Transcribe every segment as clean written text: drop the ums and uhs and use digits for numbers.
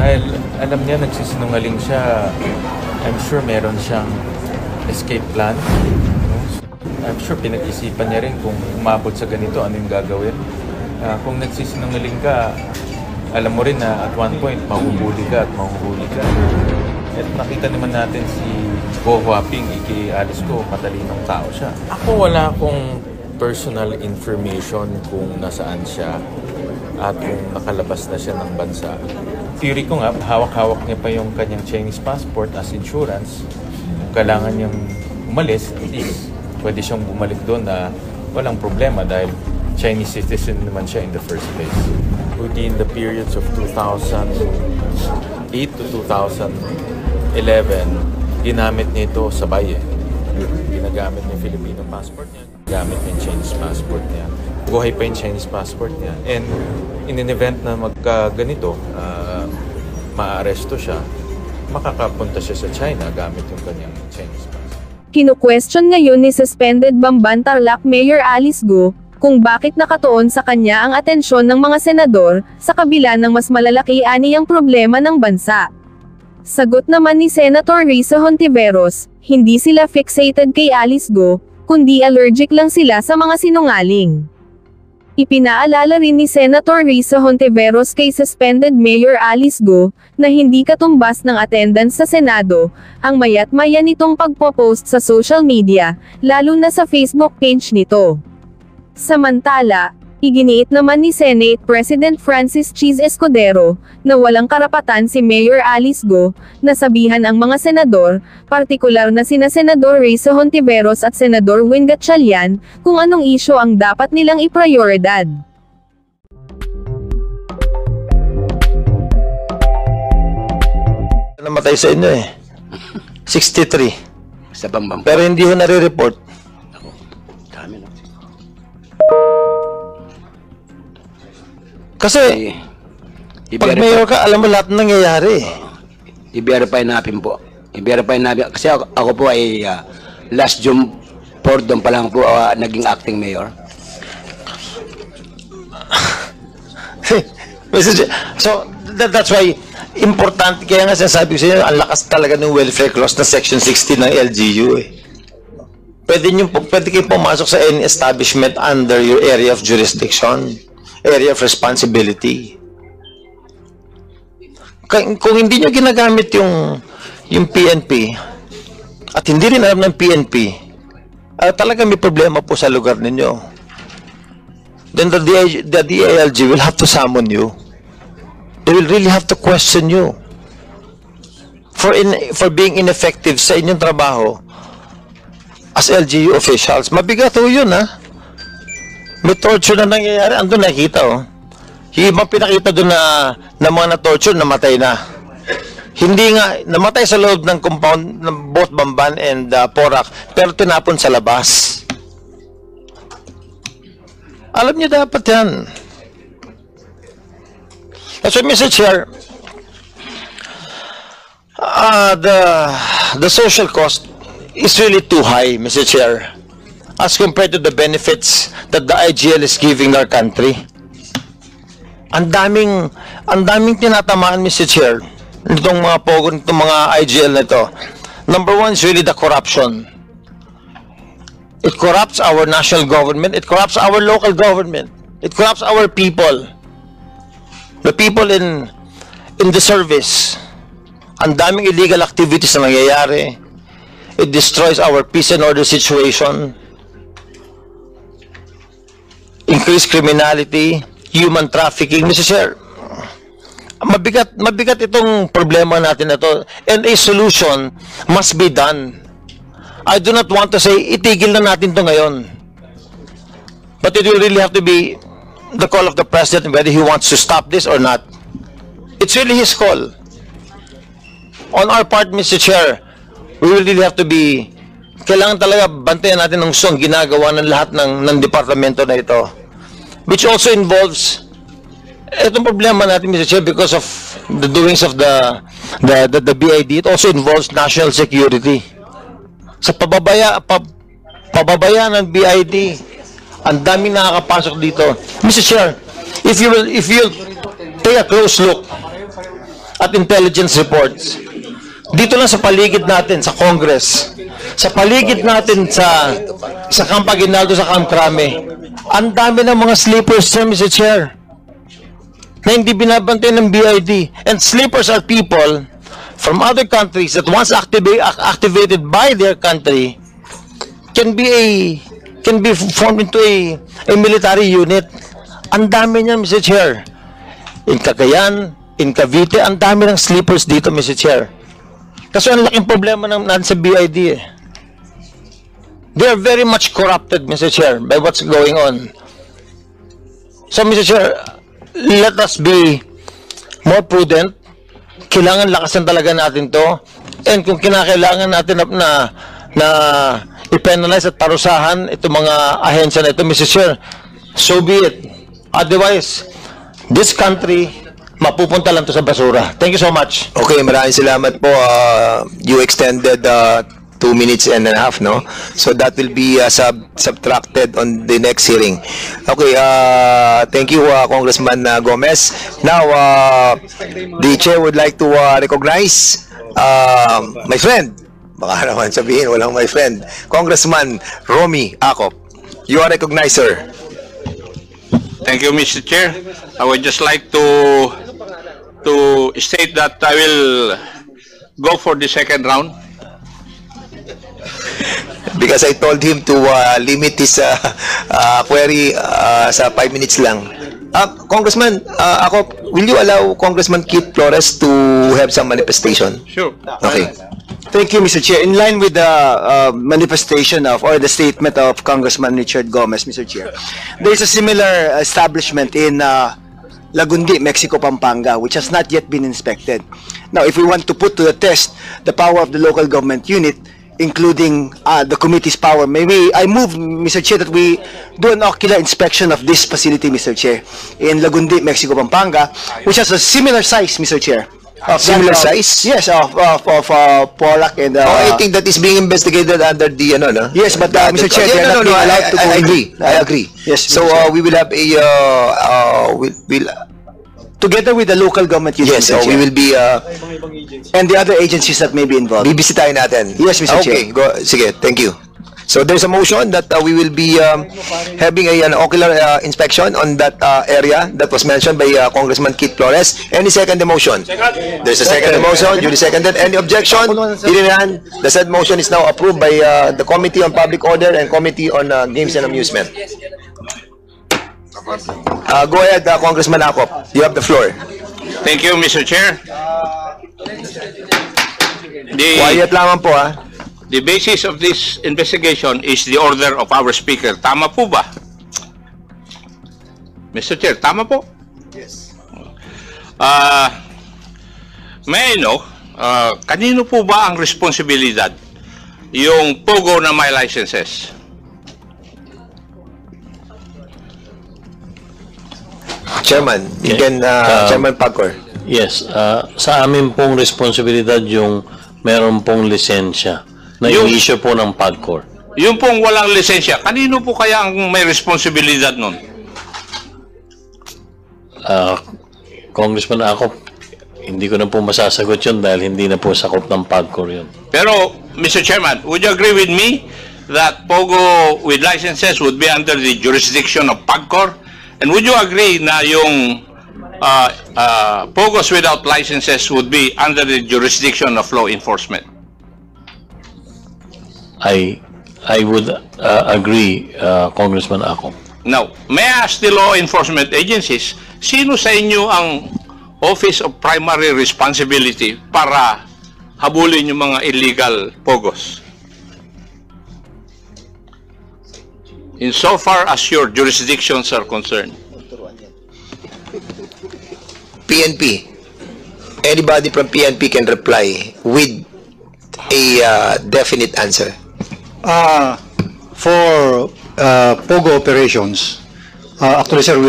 Dahil alam niya nagsisinungaling siya, I'm sure meron siyang escape plan. I'm sure pinag-isipan niya rin kung umabot sa ganito, ano yung gagawin. Kung nagsisinungaling ka, alam mo rin na at one point, mahuhuli ka at mahuhuli ka. At nakita naman natin si Go Huaping, Alice Go, matalinong tao siya. Ako wala akong personal information kung nasaan siya at kung nakalabas na siya ng bansa. Theory ko nga, hawak-hawak niya pa yung kanyang Chinese passport as insurance. Kung kailangan niyang umalis, at least pwede siyang bumalik doon na walang problema dahil Chinese citizen naman siya in the first place. Within the periods of 2008 to 2011, ginamit niya ito sabay Ginagamit niya yung Filipino passport niya, gamit niya yung Chinese passport niya. Buhay pa yung Chinese passport niya. And in an event na magkaganito, maa-aresto siya, makakapunta siya sa China gamit yung kanyang Chinese passport. Kino-question ngayon ni suspended Bamban Tarlac Mayor Alice Go kung bakit nakatuon sa kanya ang atensyon ng mga senador sa kabila ng mas malalaki aniyang problema ng bansa. Sagot naman ni Senator Risa Hontiveros, hindi sila fixated kay Alice Go, kundi allergic lang sila sa mga sinungaling. Ipinaalala rin ni Senator Risa Hontiveros kay suspended Mayor Alice Go na hindi katumbas ng attendance sa Senado ang mayat-maya nitong pagpo-post sa social media, lalo na sa Facebook page nito. Samantala, iginiit naman ni Senate President Francis Cheese Escudero na walang karapatan si Mayor Alice Go na sabihan ang mga senador, partikular na sina Senador Risa Hontiveros at Senador Win Gatchalian, kung anong isyu ang dapat nilang iprioridad. Namatay sa inyo 63. Sa Bambam. Pero hindi ho nare-report. Dami na. Kasi, pag mayor ka, alam mo lahat ng nangyayari. I-verify natin po. I-verify natin. Kasi ako po ay last June 4 doon pa lang po naging acting mayor. So, that's why, important, kaya nga sinasabi ko sa inyo, ang lakas talaga ng welfare clause na section 16 ng LGU Pwede kayo pumasok sa any establishment under your area of jurisdiction, area of responsibility. Kung hindi nyo ginagamit yung PNP, at hindi rin alam ng PNP, talaga may problema po sa lugar ninyo. Then the DILG will have to summon you. They will really have to question you for being ineffective sa inyong trabaho as LGU officials. Mabigat ho yun, May torture na nangyayari. Andun nakikita, Yung ibang pinakita doon na mga na-torture, namatay na. Hindi nga, namatay sa loob ng compound ng both Bamban and Porac, pero tinapon sa labas. Alam niyo dapat yan. So, Mr. Chair, the social cost is really too high, Mr. Chair, as compared to the benefits that the IGL is giving our country. Ang daming tinatamaan, Mr. Chair, nitong mga pogo, nitong mga IGL na ito. Number one is really the corruption. It corrupts our national government. It corrupts our local government. It corrupts our people. The people in the service. Ang daming illegal activities na nangyayari. It destroys our peace and order situation. Increased criminality, human trafficking. Mr. Chair, mabigat itong problema natin na ito. And a solution must be done. I do not want to say, itigil na natin ito ngayon. But it will really have to be the call of the President whether he wants to stop this or not. It's really his call. On our part, Mr. Chair, we will really have to be, kailangan talaga bantayan natin ng gusto ang ginagawa ng lahat ng departamento na ito. Which also involves, itong problema natin, Mr. Chair, because of the doings of the BID, it also involves national security. Sa pababaya ng BID, ang daming nakakapasok dito. Mr. Chair, if you take a close look at intelligence reports. Dito lang sa paligid natin, sa Congress, sa paligid natin sa Camp Aguinaldo, sa Camp Crame, ang dami ng mga sleepers, sir, Mr. Chair, na hindi binabantay ng BID. And sleepers are people from other countries that once activated by their country can be formed into a military unit. Ang dami niya, Mr. Chair. In Cagayan, in Cavite, ang dami ng sleepers dito, Mr. Chair. Kasi ang laking problema natin sa BID eh. They are very much corrupted, Mr. Chair, by what's going on. So, Mr. Chair, let us be more prudent. Kailangan lakasan talaga natin to. And kung kinakailangan natin na i-penalize at parusahan itong mga ahensya na ito, Mr. Chair, so be it. Otherwise, this country mapupunta lang to sa basura. Thank you so much. Okay, maraming salamat po. You extended 2 minutes and a half, no? So that will be subtracted on the next hearing. Okay, thank you, Congressman Gomez. Now, the chair would like to recognize my friend. Baka naman sabihin, walang my friend. Congressman Romy Acop. You are recognized, sir. Thank you, Mr. Chair. I would just like to state that I will go for the second round. Because I told him to limit his query sa 5 minutes lang. Congressman, will you allow Congressman Keith Flores to have some manifestation? Sure. Okay. Thank you, Mr. Chair. In line with the manifestation of, or the statement of Congressman Richard Gomez, Mr. Chair, there is a similar establishment in Lagundi, Mexico, Pampanga, which has not yet been inspected. Now, if we want to put to the test the power of the local government unit, including the committee's power, I move, Mr. Chair, that we do an ocular inspection of this facility, Mr. Chair, in Lagundi, Mexico, Pampanga, which has a similar size, Mr. Chair. Similar size? Yes, of Porac and... I think that is being investigated under the, no? Yes, but Mr. Chair, they are not being allowed to go I in. agree. I agree. Yes, So Mr. Chair. we will have we'll Together with the local government unit, yes, Mr. we Chair, will be and the other agencies that may be involved. bibisitahin natin. Yes, Mr. Okay, Chair. go. Sige, thank you. So there's a motion that we will be having an ocular inspection on that area that was mentioned by Congressman Keith Flores. Any second the motion? There's a second the motion. Duly seconded. Any objection? Hearing none. The said motion is now approved by the Committee on Public Order and Committee on Games and Amusement. Go ahead, Congressman Acop. You have the floor. Thank you, Mr. Chair. Quiet lamang po, ha? The basis of this investigation is the order of our Speaker. Tama po ba? Mr. Chair, tama po? Yes. May I know, kanino po ba ang responsibilidad yung POGO na may licenses? Chairman, you can, Chairman Pagcor. Yes, sa amin pong responsibilidad yung meron pong lisensya na i-issue po ng PAGCOR. Yung pong walang lisensya, kanino po kaya ang may responsibilidad nun? Congressman ako, hindi ko na po masasagot yun dahil hindi na po sakop ng PAGCOR yun. Pero, Mr. Chairman, would you agree with me that POGO with licenses would be under the jurisdiction of PAGCOR? And would you agree na yung POGOs without licenses would be under the jurisdiction of law enforcement? I would agree, Congressman Ako. Now, may I ask the law enforcement agencies, sino sa inyo ang Office of Primary Responsibility para habulin yung mga illegal POGOs? Insofar as your jurisdictions are concerned. PNP. Anybody from PNP can reply with a definite answer. For POGO operations, actually sir,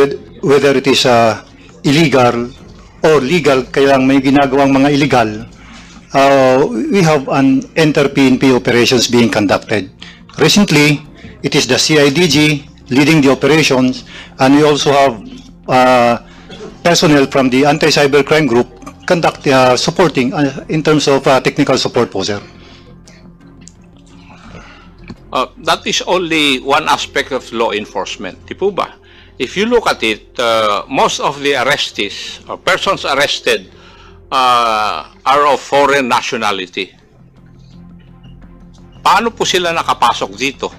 whether it is illegal or legal, kaya lang may ginagawang mga illegal, we have an inter-PNP operations being conducted. Recently, it is the CIDG leading the operations, and we also have personnel from the anti-cybercrime group conduct supporting in terms of technical support po, sir. That is only one aspect of law enforcement, di po ba? If you look at it, most of the arrestees or persons arrested are of foreign nationality. Paano po sila nakapasok dito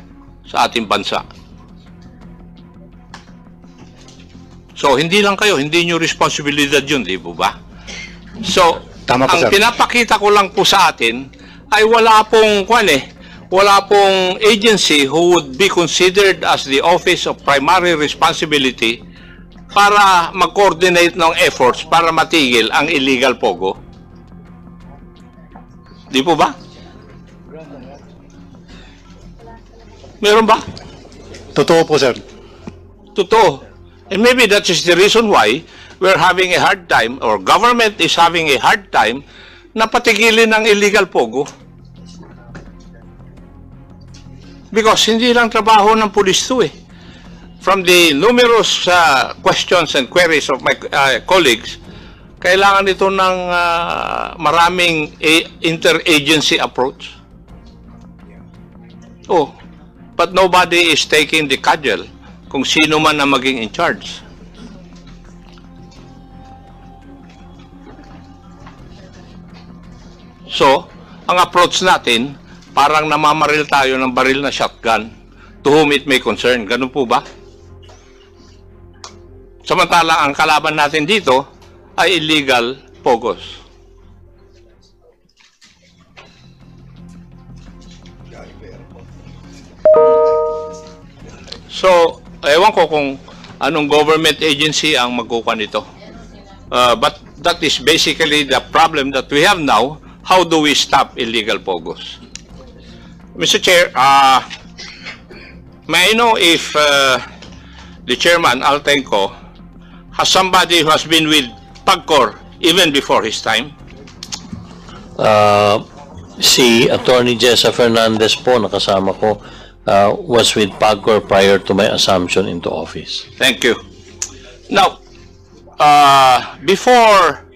sa ating bansa? So, hindi lang kayo, hindi nyo responsibilidad yun, di po ba? So, Tama po, ang sir. pinapakita ko lang po sa atin ay wala pong wala pong agency who would be considered as the Office of Primary Responsibility para mag-coordinate ng efforts para matigil ang illegal pogo. Di po ba? Meron ba? Totoo po, sir. Totoo. And maybe that is the reason why we're having a hard time, or government is having a hard time, na patigilin ang illegal pogo. Because hindi lang trabaho ng pulis to eh. From the numerous questions and queries of my colleagues, kailangan ito ng maraming interagency approach. Oh, but nobody is taking the cudgel kung sino man ang maging in charge. So, ang approach natin, parang namamaril tayo ng baril na shotgun to whom it may concern. Ganun po ba? Samantala, ang kalaban natin dito ay illegal pogos. So, ewan ko kung anong government agency ang magkukuha nito. But that is basically the problem that we have now. How do we stop illegal pogos? Mr. Chair, may I know if the Chairman, Altenco, has somebody who has been with PAGCOR even before his time? Si Attorney Jessa Fernandez po, nakasama ko, was with PAGCOR prior to my assumption into office. Thank you. Now, before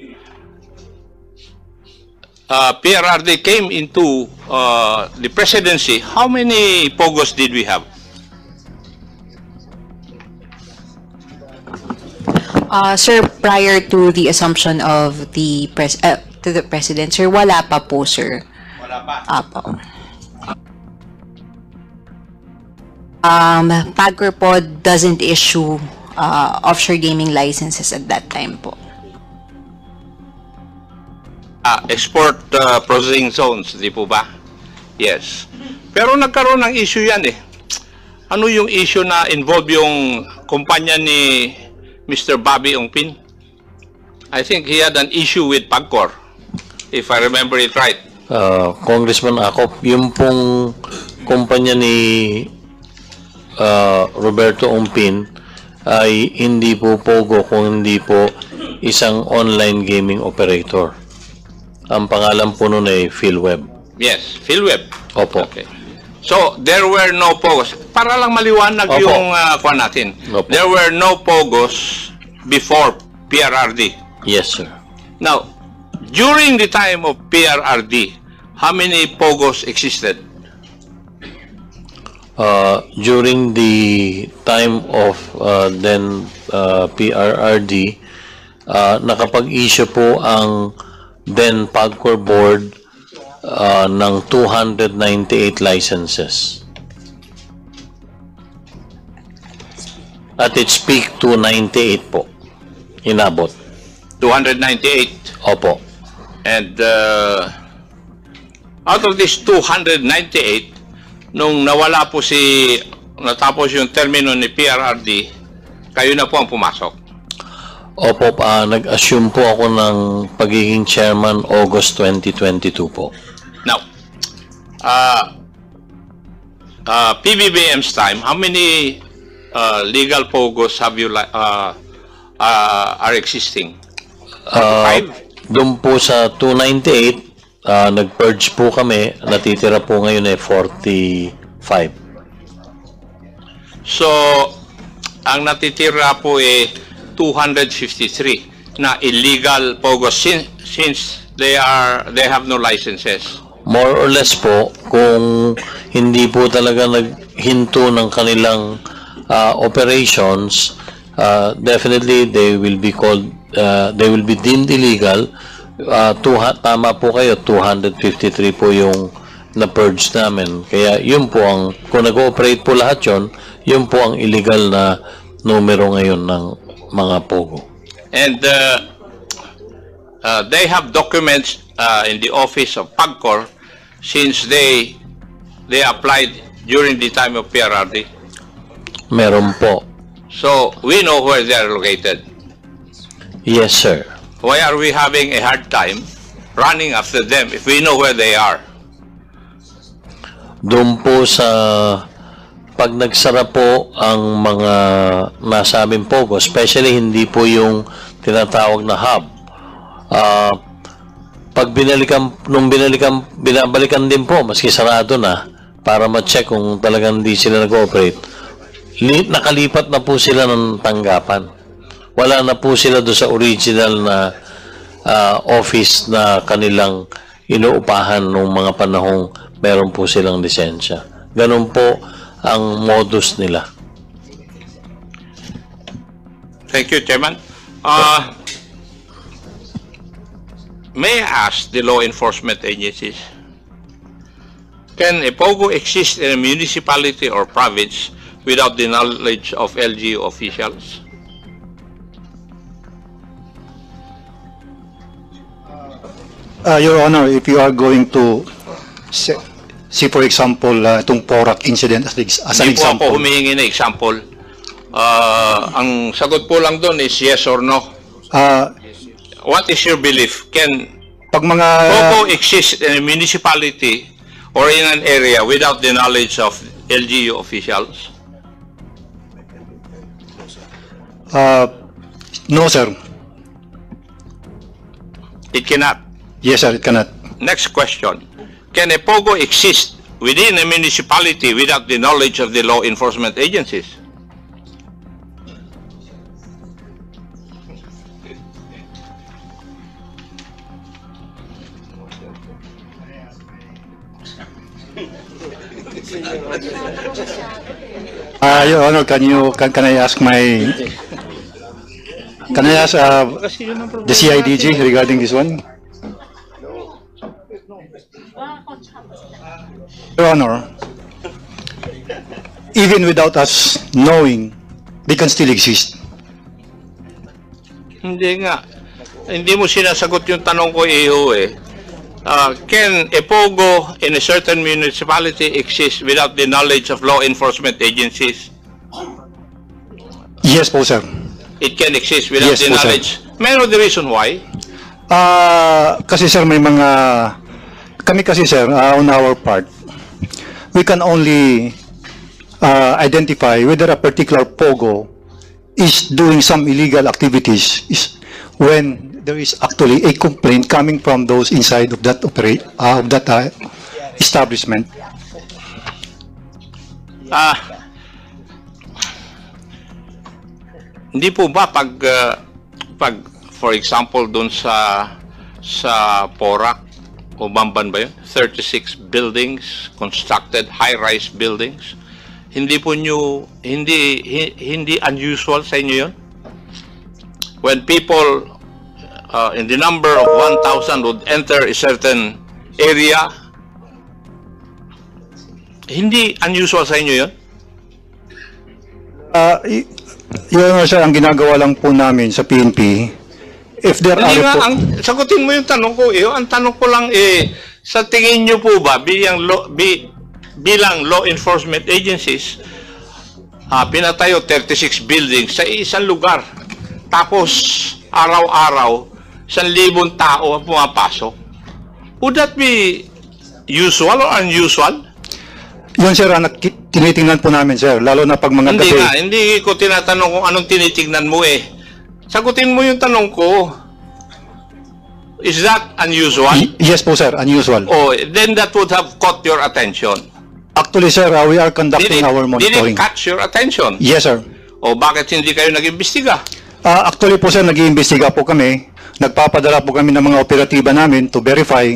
PRRD came into the presidency, how many pogos did we have? Sir, prior to the assumption of the president, sir, wala pa po, sir. Wala pa. Apo. PAGCOR po doesn't issue offshore gaming licenses at that time po. Export processing zones, di po ba? Yes. Pero nagkaroon ng issue yan eh. Ano yung issue na involve yung kumpanya ni Mr. Bobby Ongpin? I think he had an issue with PAGCOR, if I remember it right. Congressman Acop, yung pong kumpanya ni Roberto Ongpin ay hindi po pogo kung hindi po isang online gaming operator. Ang pangalan po nun ay PhilWeb. Yes, PhilWeb. Opo. Okay. So, there were no pogos. Para lang maliwanag Opo. yung kuha natin. Opo. There were no pogos before PRRD. Yes, sir. Now, during the time of PRRD, how many pogos existed? During the time of then PRRD, nakapag-issue po ang then PAGCOR board ng 298 licenses. At its peak, 298 po. Inabot. 298. Opo. And out of this 298, nung nawala po natapos yung termino ni PRRD, kayo na po ang pumasok. Opo, nag-assume po ako ng pagiging chairman August 2022 po. Now, PBBM's time, how many legal pogos have you are existing? 45? Doon po sa 298, nag-purge po kami, natitira po ngayon ay 45. So, ang natitira po ay 253 na illegal pogos since they have no licenses? More or less po, kung hindi po talaga naghinto ng kanilang operations, definitely they will be called, they will be deemed illegal. Tama po kayo, 253 po yung na-purge namin. Kaya yun po ang, kung nag-ooperate po lahat yun po ang illegal na numero ngayon ng mga POGO. And they have documents in the office of PAGCOR since they applied during the time of PRRD. Meron po. So we know where they are located. Yes, sir. Why are we having a hard time running after them if we know where they are? Doon po sa pag nagsara po ang mga nasa aming POGO, especially hindi po yung tinatawag na hub. Pag binabalikan din po, maski sarado na, para ma-check kung talagang hindi sila nag-ooperate, nakalipat na po sila ng tanggapan. Wala na po sila doon sa original na office na kanilang inuupahan nung mga panahong meron po silang lisensya. Ganun po ang modus nila. Thank you, Chairman. May I ask the law enforcement agencies, can a POGO exist in a municipality or province without the knowledge of LGU officials? Your Honor, if you are going to see for example, itong Porac incident as an Hindi po example. ako humihingi na example. Ang sagot po lang doon is yes or no. What is your belief? Can Pag mga POGO exist in a municipality or in an area without the knowledge of LGU officials? no, sir. It cannot. Yes, sir, it cannot. Next question. Can a POGO exist within a municipality without the knowledge of the law enforcement agencies? Your Honor, can I ask the CIDG regarding this one? Your Honor, even without us knowing, they can still exist. Hindi nga. Hindi mo sinasagot yung tanong ko, Iho, eh. Can a POGO in a certain municipality exist without the knowledge of law enforcement agencies? Yes po, sir. It can exist without Yes the po, sir. knowledge. May I know the reason why? Kasi sir, kami kasi sir, on our part, we can only identify whether a particular POGO is doing some illegal activities when there is actually a complaint coming from those inside of that establishment. Hindi po ba pag for example doon sa Porac o Bamban ba yun? 36 buildings, constructed high-rise buildings. Hindi po nyo, hindi unusual sa inyo yun? When people in the number of 1,000 would enter a certain area, hindi unusual sa inyo yun? Your Honor, sir, ang ginagawa lang po namin sa PNP, if there Hindi are nga, sagutin mo yung tanong ko. Ang tanong ko lang, sa tingin nyo po ba, bilang law enforcement agencies, pinatayo 36 buildings sa isang lugar. Tapos, araw-araw, 1,000 tao ang pumapasok. Would that be usual or unusual? yun, sir, tinitingnan po namin, sir, lalo na pag mga Hindi gabi. nga, hindi ko tinatanong kung anong tinitingnan mo eh. Sagutin mo yung tanong ko. Is that unusual? Yes po, sir, unusual. Oh, then that would have caught your attention. Actually, sir, we are conducting our Did monitoring. it catch your attention? Yes, sir. O bakit hindi kayo nag-imbestiga? Actually po sir, nag-iimbestiga po kami. Nagpapadala po kami ng mga operatiba namin to verify.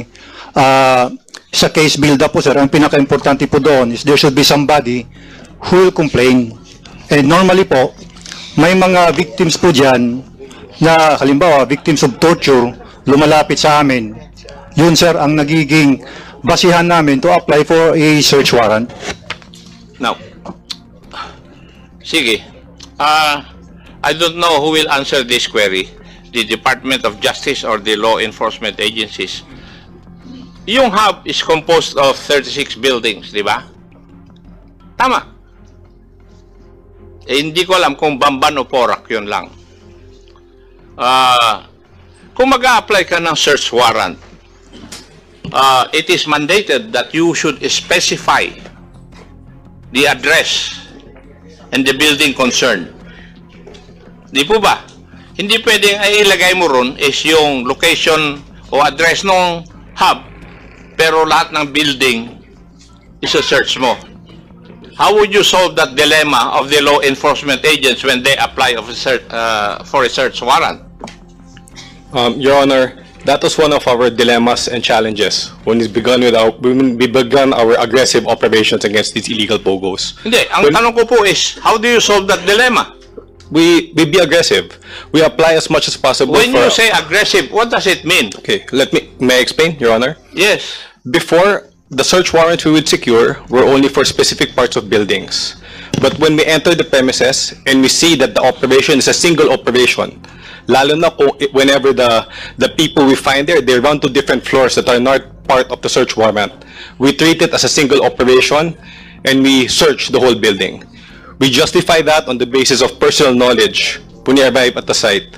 Sa case build-up po sir, ang pinaka-importante po doon is there should be somebody who will complain. And normally po, may mga victims po dyan na halimbawa, victims of torture, lumalapit sa amin. Yun sir, ang nagiging basihan namin to apply for a search warrant. Now, sige. I don't know who will answer this query, the Department of Justice or the law enforcement agencies. Yung hub is composed of 36 buildings, di ba? Tama. Hindi ko alam kung Bamban o Porac, yun lang. Kung mag-a-apply ka ng search warrant, it is mandated that you should specify the address and the building concerned. Di po ba? Hindi pwedeng ay ilagay mo ron is yung location o address ng hub, pero lahat ng building is a search mo. How would you solve that dilemma of the law enforcement agents when they apply for a search warrant? Your Honor, that was one of our dilemmas and challenges when we began our aggressive operations against these illegal pogos. Hindi, ang tanong ko po is, how do you solve that dilemma? We be aggressive. We apply as much as possible. When you say aggressive, what does it mean? Okay, may I explain, Your Honor? Yes. Before, the search warrant we would secure were only for specific parts of buildings. But when we enter the premises and we see that the operation is a single operation, lalo na whenever the people we find there, they run to different floors that are not part of the search warrant, we treat it as a single operation and we search the whole building. We justify that on the basis of personal knowledge when you arrive at the site.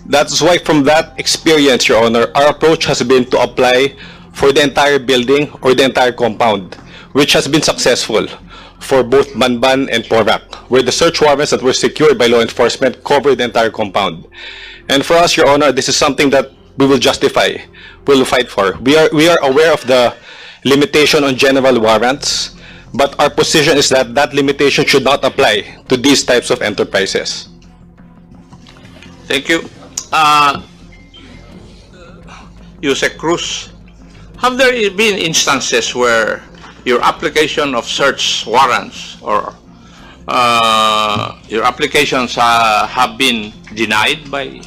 That's why from that experience, Your Honor, our approach has been to apply for the entire building or the entire compound, which has been successful for both Banban and Porac, where the search warrants that were secured by law enforcement covered the entire compound. And for us, Your Honor, this is something that we will justify, we will fight for. We are aware of the limitation on general warrants, but our position is that that limitation should not apply to these types of enterprises. Thank you. Yusek Cruz, have there been instances where your application of search warrants or your applications have been denied by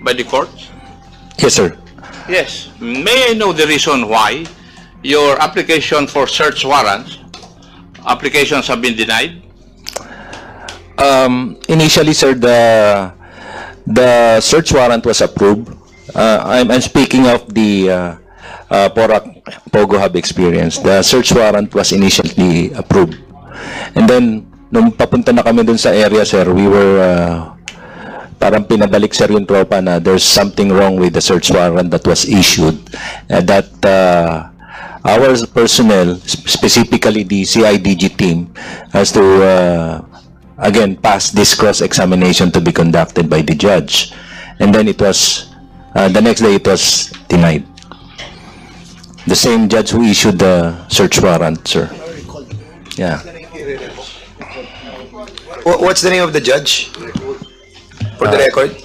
the courts? Yes, sir. Yes. May I know the reason why your application for search warrants applications have been denied? Initially, sir, the search warrant was approved. I'm speaking of the Porac Pogo Hub experience. The search warrant was initially approved. And then, nung papunta na kami dun sa area, sir, we were parang pinabalik, sir, yung tropa na there's something wrong with the search warrant that was issued. That our personnel, specifically the CIDG team, has to, again, pass this cross-examination to be conducted by the judge. And then it was, the next day it was denied. The same judge who issued the search warrant, sir. Yeah. What's the name of the judge? For the record?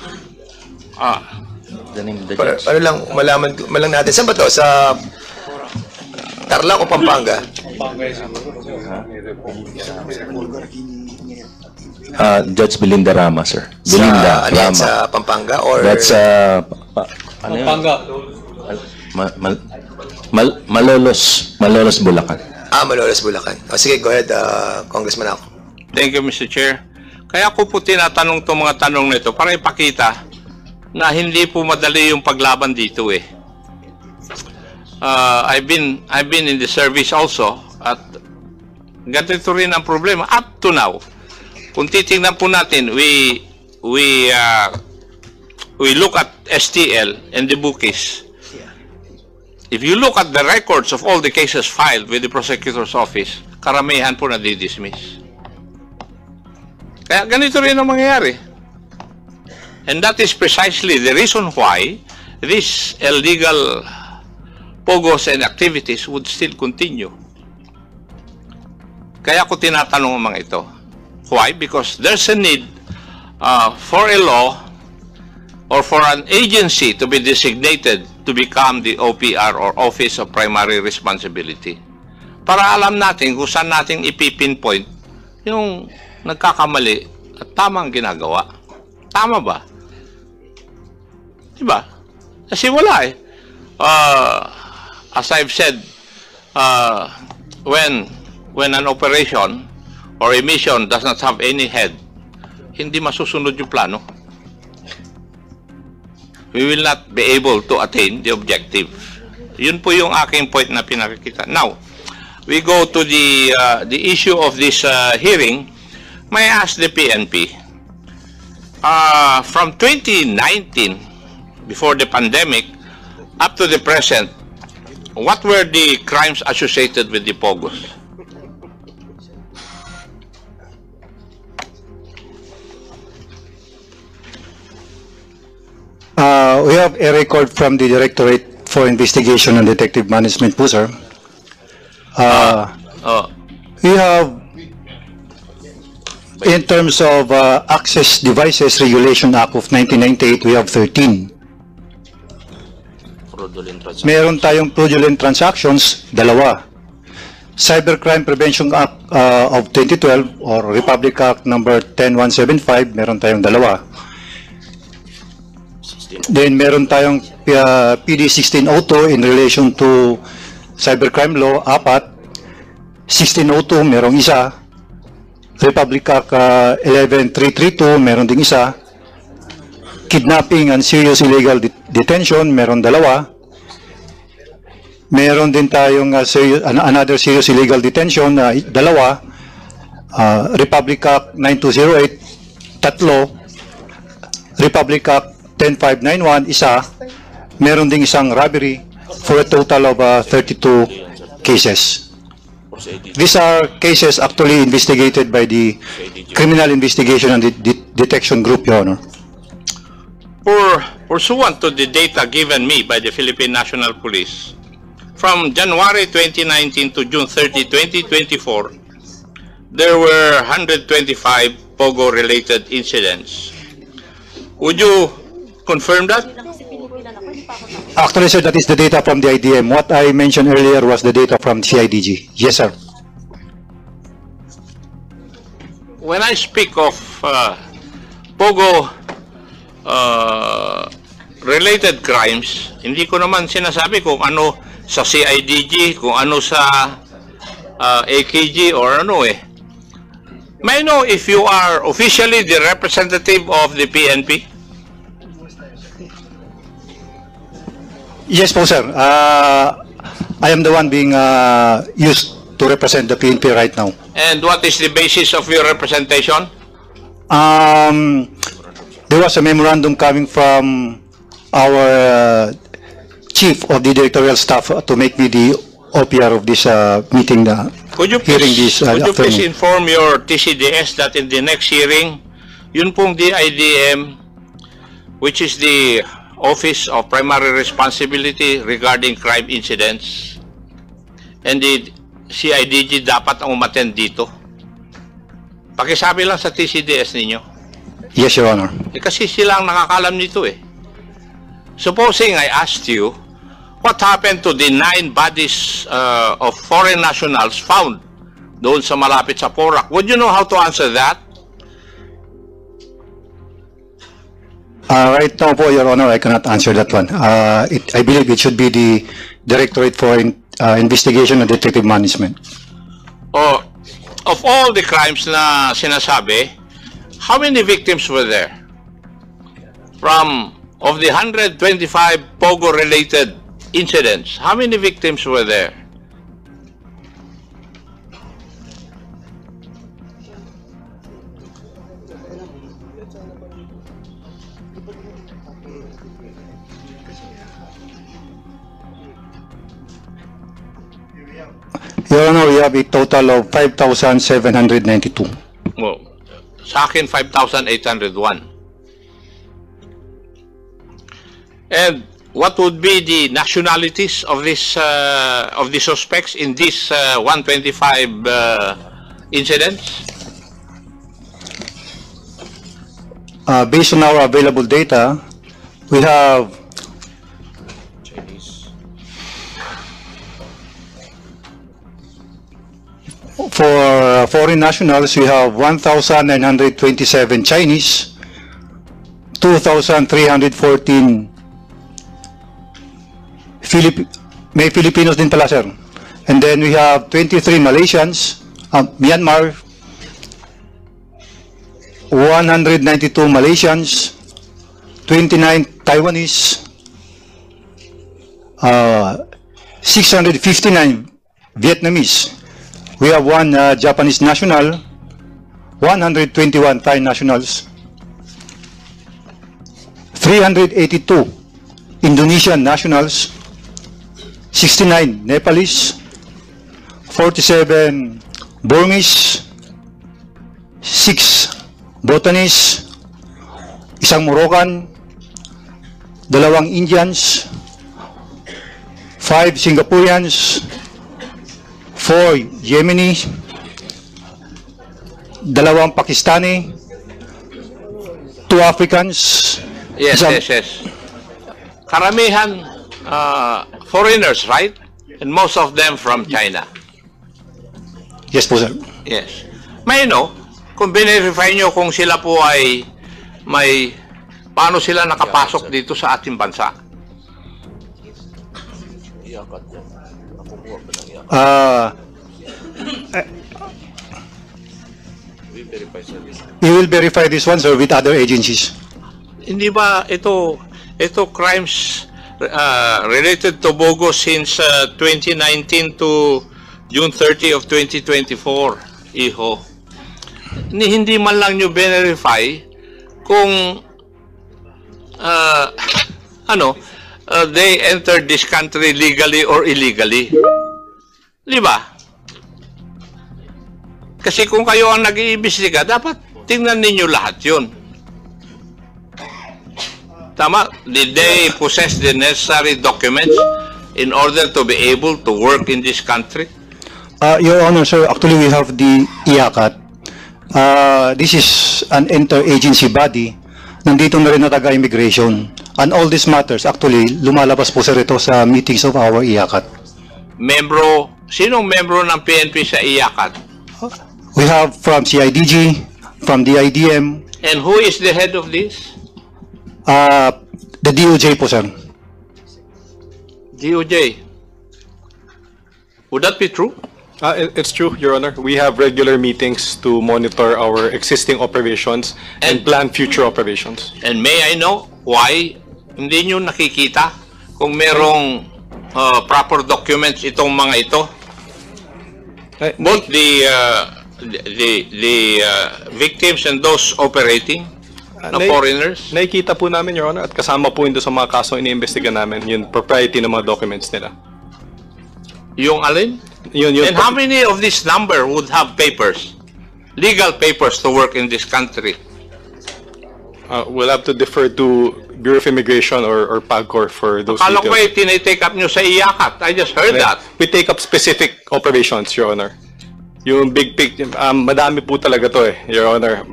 The name of the judge. Para lang malaman natin. Saan ba to? Sa Tarlac o Pampanga? Judge Belinda Rama, sir. Belinda Rama. Sa Pampanga or? That's Pampanga. Malolos, Bulacan. Malolos, Bulacan. Sige, go ahead, Congressman ako. Thank you, Mr. Chair. Kaya ko po tinatanong itong mga tanong nito para ipakita na hindi po madali yung paglaban dito eh. I've been in the service also at ganito rin ang problema up to now. Kung titingnan po natin, we look at STL and the bookies. If you look at the records of all the cases filed with the prosecutor's office, karamihan po na-dismiss. Kaya ganito rin ang mangyayari. And that is precisely the reason why these illegal pogos and activities would still continue. Kaya ko tinatanong ang mga ito. Why? Because there's a need for a law or for an agency to be designated to become the OPR or Office of Primary Responsibility. Para alam natin kung saan natin ipipinpoint yung nagkakamali at tamang ginagawa. Tama ba? Diba? Kasi wala eh. As I've said, when an operation or a mission does not have any head, hindi masusunod yung plano. We will not be able to attain the objective. Yun po yung aking point na pinakikita. Now, we go to the issue of this hearing. May I ask the PNP, from 2019, before the pandemic, up to the present, what were the crimes associated with the POGOs? We have a record from the Directorate for Investigation and Detective Management po, sir. We have, in terms of Access Devices Regulation Act of 1998, we have 13. Meron tayong fraudulent transactions, 2. Cybercrime Prevention Act of 2012 or Republic Act number 10175, meron tayong 2. Then meron tayong PD 1602 in relation to cybercrime law, 4. 1602, merong 1. Republic Act 11332, meron ding 1. Kidnapping and serious illegal detention, meron 2. Meron din tayong another serious illegal detention, 2. Republic Act 9208, 3. Republic Act 10591, 1. Meron ding 1 robbery for a total of 32 cases. These are cases actually investigated by the Criminal Investigation and Detection Group, Your Honor. Pursuant to the data given me by the Philippine National Police, from January 2019 to June 30, 2024, there were 125 POGO-related incidents. Would you confirm that? Actually, sir, that is the data from the IDM. What I mentioned earlier was the data from CIDG. Yes, sir. When I speak of POGO related crimes, hindi ko naman sinasabi kung ano sa CIDG, kung ano sa AKG or ano eh. May I know if you are officially the representative of the PNP? Yes po, sir. I am the one being used to represent the PNP right now. And what is the basis of your representation? There was a memorandum coming from our chief of the directorial staff to make me the OPR of this meeting. Could you please inform your TCDS that in the next hearing, yun pong DIDM, which is the Office of Primary Responsibility regarding crime incidents, and the CIDG dapat ang umattend dito? Pakisabi lang sa TCDS ninyo. Yes, Your Honor. Kasi sila ang nakakalam nito eh. Supposing I asked you, what happened to the 9 bodies of foreign nationals found doon sa malapit sa Porac? Would you know how to answer that? Right now po, Your Honor, I cannot answer that one. I believe it should be the Directorate for Investigation and Detective Management. Of all the crimes na sinasabi, how many victims were there? Of the 125 POGO-related incidents, how many victims were there? Your Honor, we have a total of 5,792. Well, sa akin 5,801. And what would be the nationalities of this of the suspects in this 125 incidents? based on our available data, we have for foreign nationals, we have 1,927 Chinese, 2,314 may Filipinos din pala, sir. And then we have 23 Malaysians, Myanmar, 192 Malaysians, 29 Taiwanese, 659 Vietnamese. We have one Japanese national, 121 Thai nationals, 382 Indonesian nationals, 69 Nepalese, 47 Burmese, 6 Bhutanese, isang Moroccan, 2 Indians, 5 Singaporeans, 4 Yemeni, 2 Pakistani, 2 Africans. Yes, yes. Karamihan foreigners, right? And most of them from China. Yes po, sir. Yes. May kung binirify nyo kung sila po ay paano sila nakapasok dito sa ating bansa? We will verify this one, sir, with other agencies. Hindi ba ito crimes related to Bogo since 2019 to June 30 of 2024, iho? Hindi man lang nyo verify kung they entered this country legally or illegally. Di ba? Kasi kung kayo ang nag-iimbestiga, dapat tingnan ninyo lahat yun. Tama? Did they possess the necessary documents in order to be able to work in this country? Your Honor, sir, actually we have the IACAT. This is an inter-agency body. Nandito na rin na taga-immigration. And all these matters, actually, lumalabas po, sir, ito sa meetings of our IACAT. Sinong membro ng PNP sa IACAT? We have from CIDG, from the IDM. And who is the head of this? The DOJ po, sir. DOJ. Would that be true? It's true, Your Honor. We have regular meetings to monitor our existing operations and plan future operations. And may I know why hindi nyo nakikita kung merong proper documents itong mga ito? Both the victims and those operating na foreigners? Nakikita po namin, Your Honor, at kasama po ito sa mga kaso iniimbestiga namin, yung propriety ng mga documents nila. Yung alin? And how many of this number would have papers, legal papers to work in this country? We'll have to defer to Bureau of Immigration or PAGCOR for those Akala ko details. tinitake up nyo sa IACAT. I just heard that. We take up specific operations, Your Honor. Yung big picture, madami po talaga to Your Honor.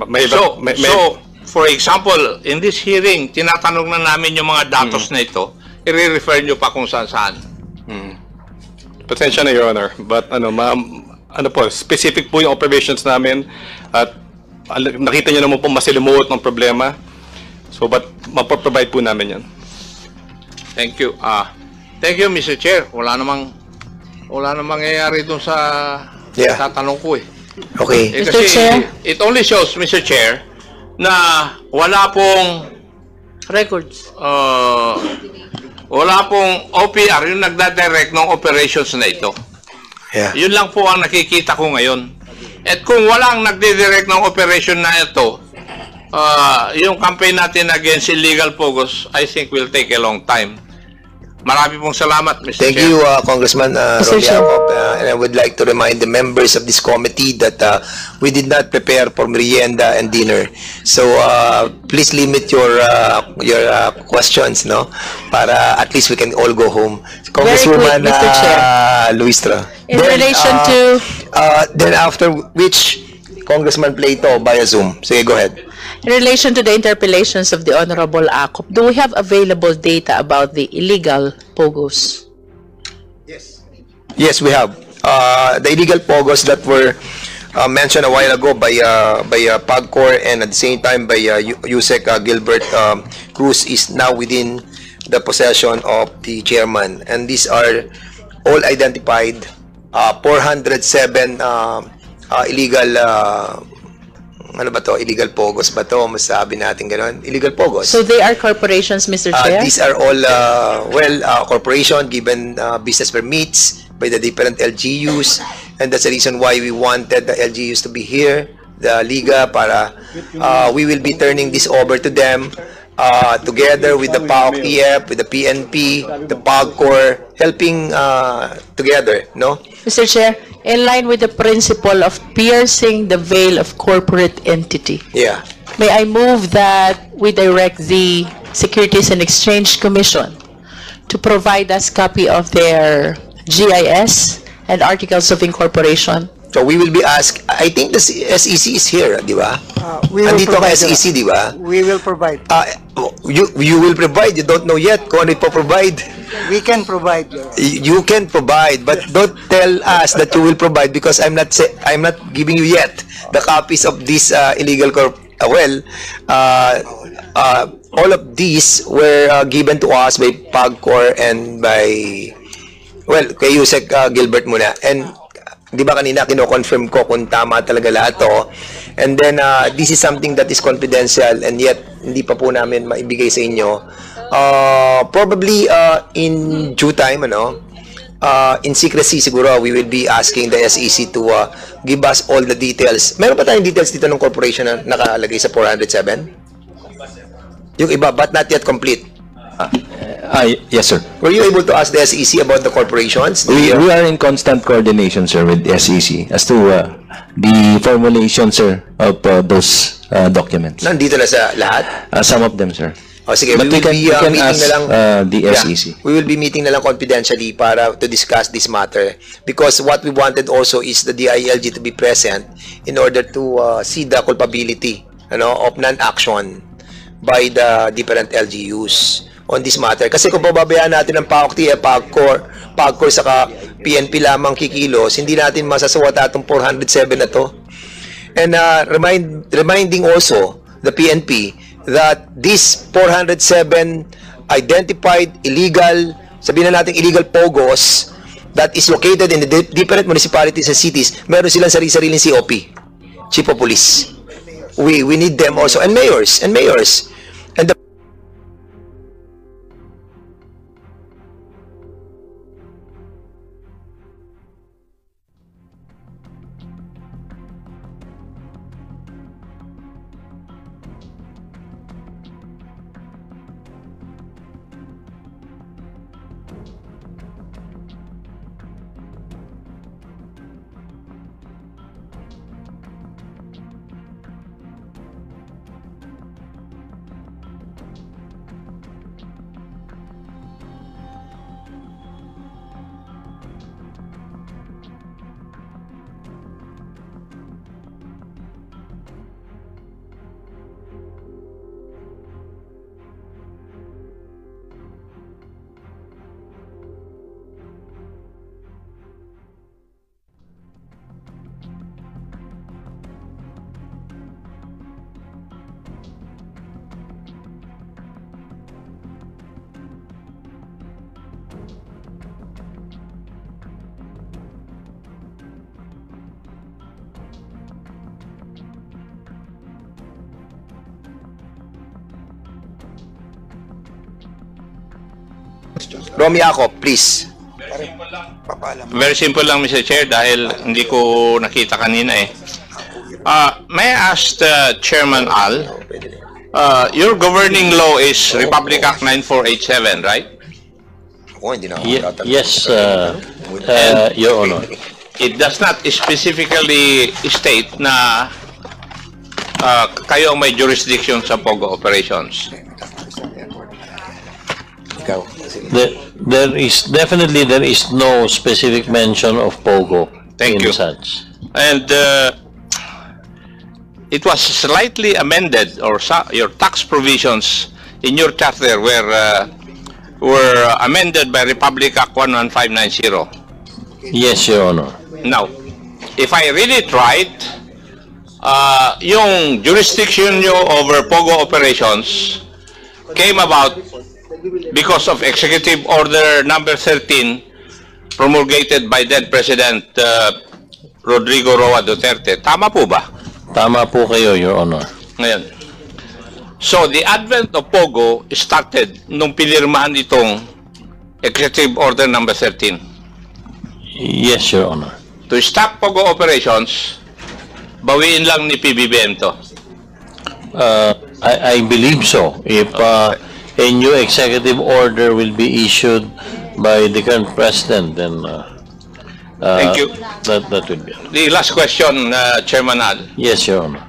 So, for example, in this hearing, tinatanong na namin yung mga datos na ito, i-refer nyo pa kung saan-saan. Pasensya na, Your Honor. But specific po yung operations namin at nakita nyo naman po masilimuot ng problema. So, but mapaprovide po namin yan. Thank you. Thank you, Mr. Chair. Wala namang mangyayari dun sa tatanong ko Okay. Mr. Chair? It only shows, Mr. Chair, na wala pong records. Wala pong OPR yung nagdadirect ng operations na ito. Yun lang po ang nakikita ko ngayon. At kung walang nagdidirect ng operation na ito, yung campaign natin against illegal pogos, I think will take a long time. Marami pong salamat, Mr. Chair. Thank you, Congressman Robiaco. And I would like to remind the members of this committee that we did not prepare for merienda and dinner. So please limit your questions, no? Para at least we can all go home. Congresswoman Luistra. In relation to... Then after which, Congressman Plato via Zoom. Sige, go ahead. In relation to the interpellations of the Honorable Akop, do we have available data about the illegal POGOs? Yes, we have. The illegal POGOs that were mentioned a while ago by PAGCOR and at the same time by Yusek Gilbert Cruz is now within the possession of the chairman. And these are all identified 407 illegal ano ba to? Illegal POGOs ba to? Masabi natin gano'n? Illegal POGOs. So they are corporations, Mr. Chair? These are all, corporation given business permits by the different LGUs, and that's the reason why we wanted the LGUs to be here, the Liga, para we will be turning this over to them together with the PAOK-TF, with the PNP, the PAGCOR, helping together, no? Mr. Chair, in line with the principle of piercing the veil of corporate entity, Yeah. may I move that we direct the Securities and Exchange Commission to provide us copy of their GIS and articles of incorporation? So we will be asked, I think the SEC is here, di ba? We will Andito ka provide SEC, di ba? We will provide. You will provide, you don't know yet kung ano ipoprovide. We can provide. You can provide, but don't tell us that you will provide because I'm not giving you yet the copies of this illegal all of these were given to us by PAGCOR and by kay Yusek Gilbert muna. And di ba kanina kino-confirm ko kung tama talaga lahat to. And then this is something that is confidential and yet hindi pa po namin maibigay sa inyo. Probably in due time, in secrecy siguro, we will be asking the SEC to give us all the details. Meron pa tayong details dito ng corporation na nakalagay sa 407? Yung iba, but not yet complete. Yes, sir. Were you able to ask the SEC about the corporations? We are in constant coordination, sir, with the SEC as to the formulation, sir, of those documents. Nandito na sa lahat? Some of them, sir. Sige, but we will be can meeting ask na lang the SEC. We will be meeting na lang confidentially para to discuss this matter because what we wanted also is the DILG to be present in order to see the culpability of non-action by the different LGUs on this matter. Kasi kung pababayaan natin ang PAOK-TF, PAGCOR saka PNP lamang kikilos, hindi natin masasawata itong 407 na to. And reminding also the PNP that this 407 identified illegal, sabihin na natin illegal POGOs that is located in the different municipalities and cities, meron silang sarili-sariling COP, Chief of Police. We need them also, and mayors. And the Romy Akop, please. Very simple lang, Mr. Chair, dahil hindi ko nakita kanina eh. May I ask Chairman Al, your governing law is Republic Act 9487, right? Yes, Your Honor. It does not specifically state na kayo ang may jurisdiction sa POGO operations. There is no specific mention of POGO. Thank you. Such. And it was slightly amended, or your tax provisions in your charter were amended by Republic Act 11590. Yes, Your Honor. Now, if I read it right, yung jurisdiction nyo over POGO operations came about because of Executive Order number 13 promulgated by then President Rodrigo Roa Duterte. Tama po ba? Tama po kayo, Your Honor. Ngayon. So, the advent of POGO started nung pinirmahan itong Executive Order number 13. Yes, Your Honor. To stop POGO operations, bawiin lang ni PBBM to. I believe so. If a new executive order will be issued by the current president, then Thank you. That will be. The last question, Chairman Al. Yes, Your Honor.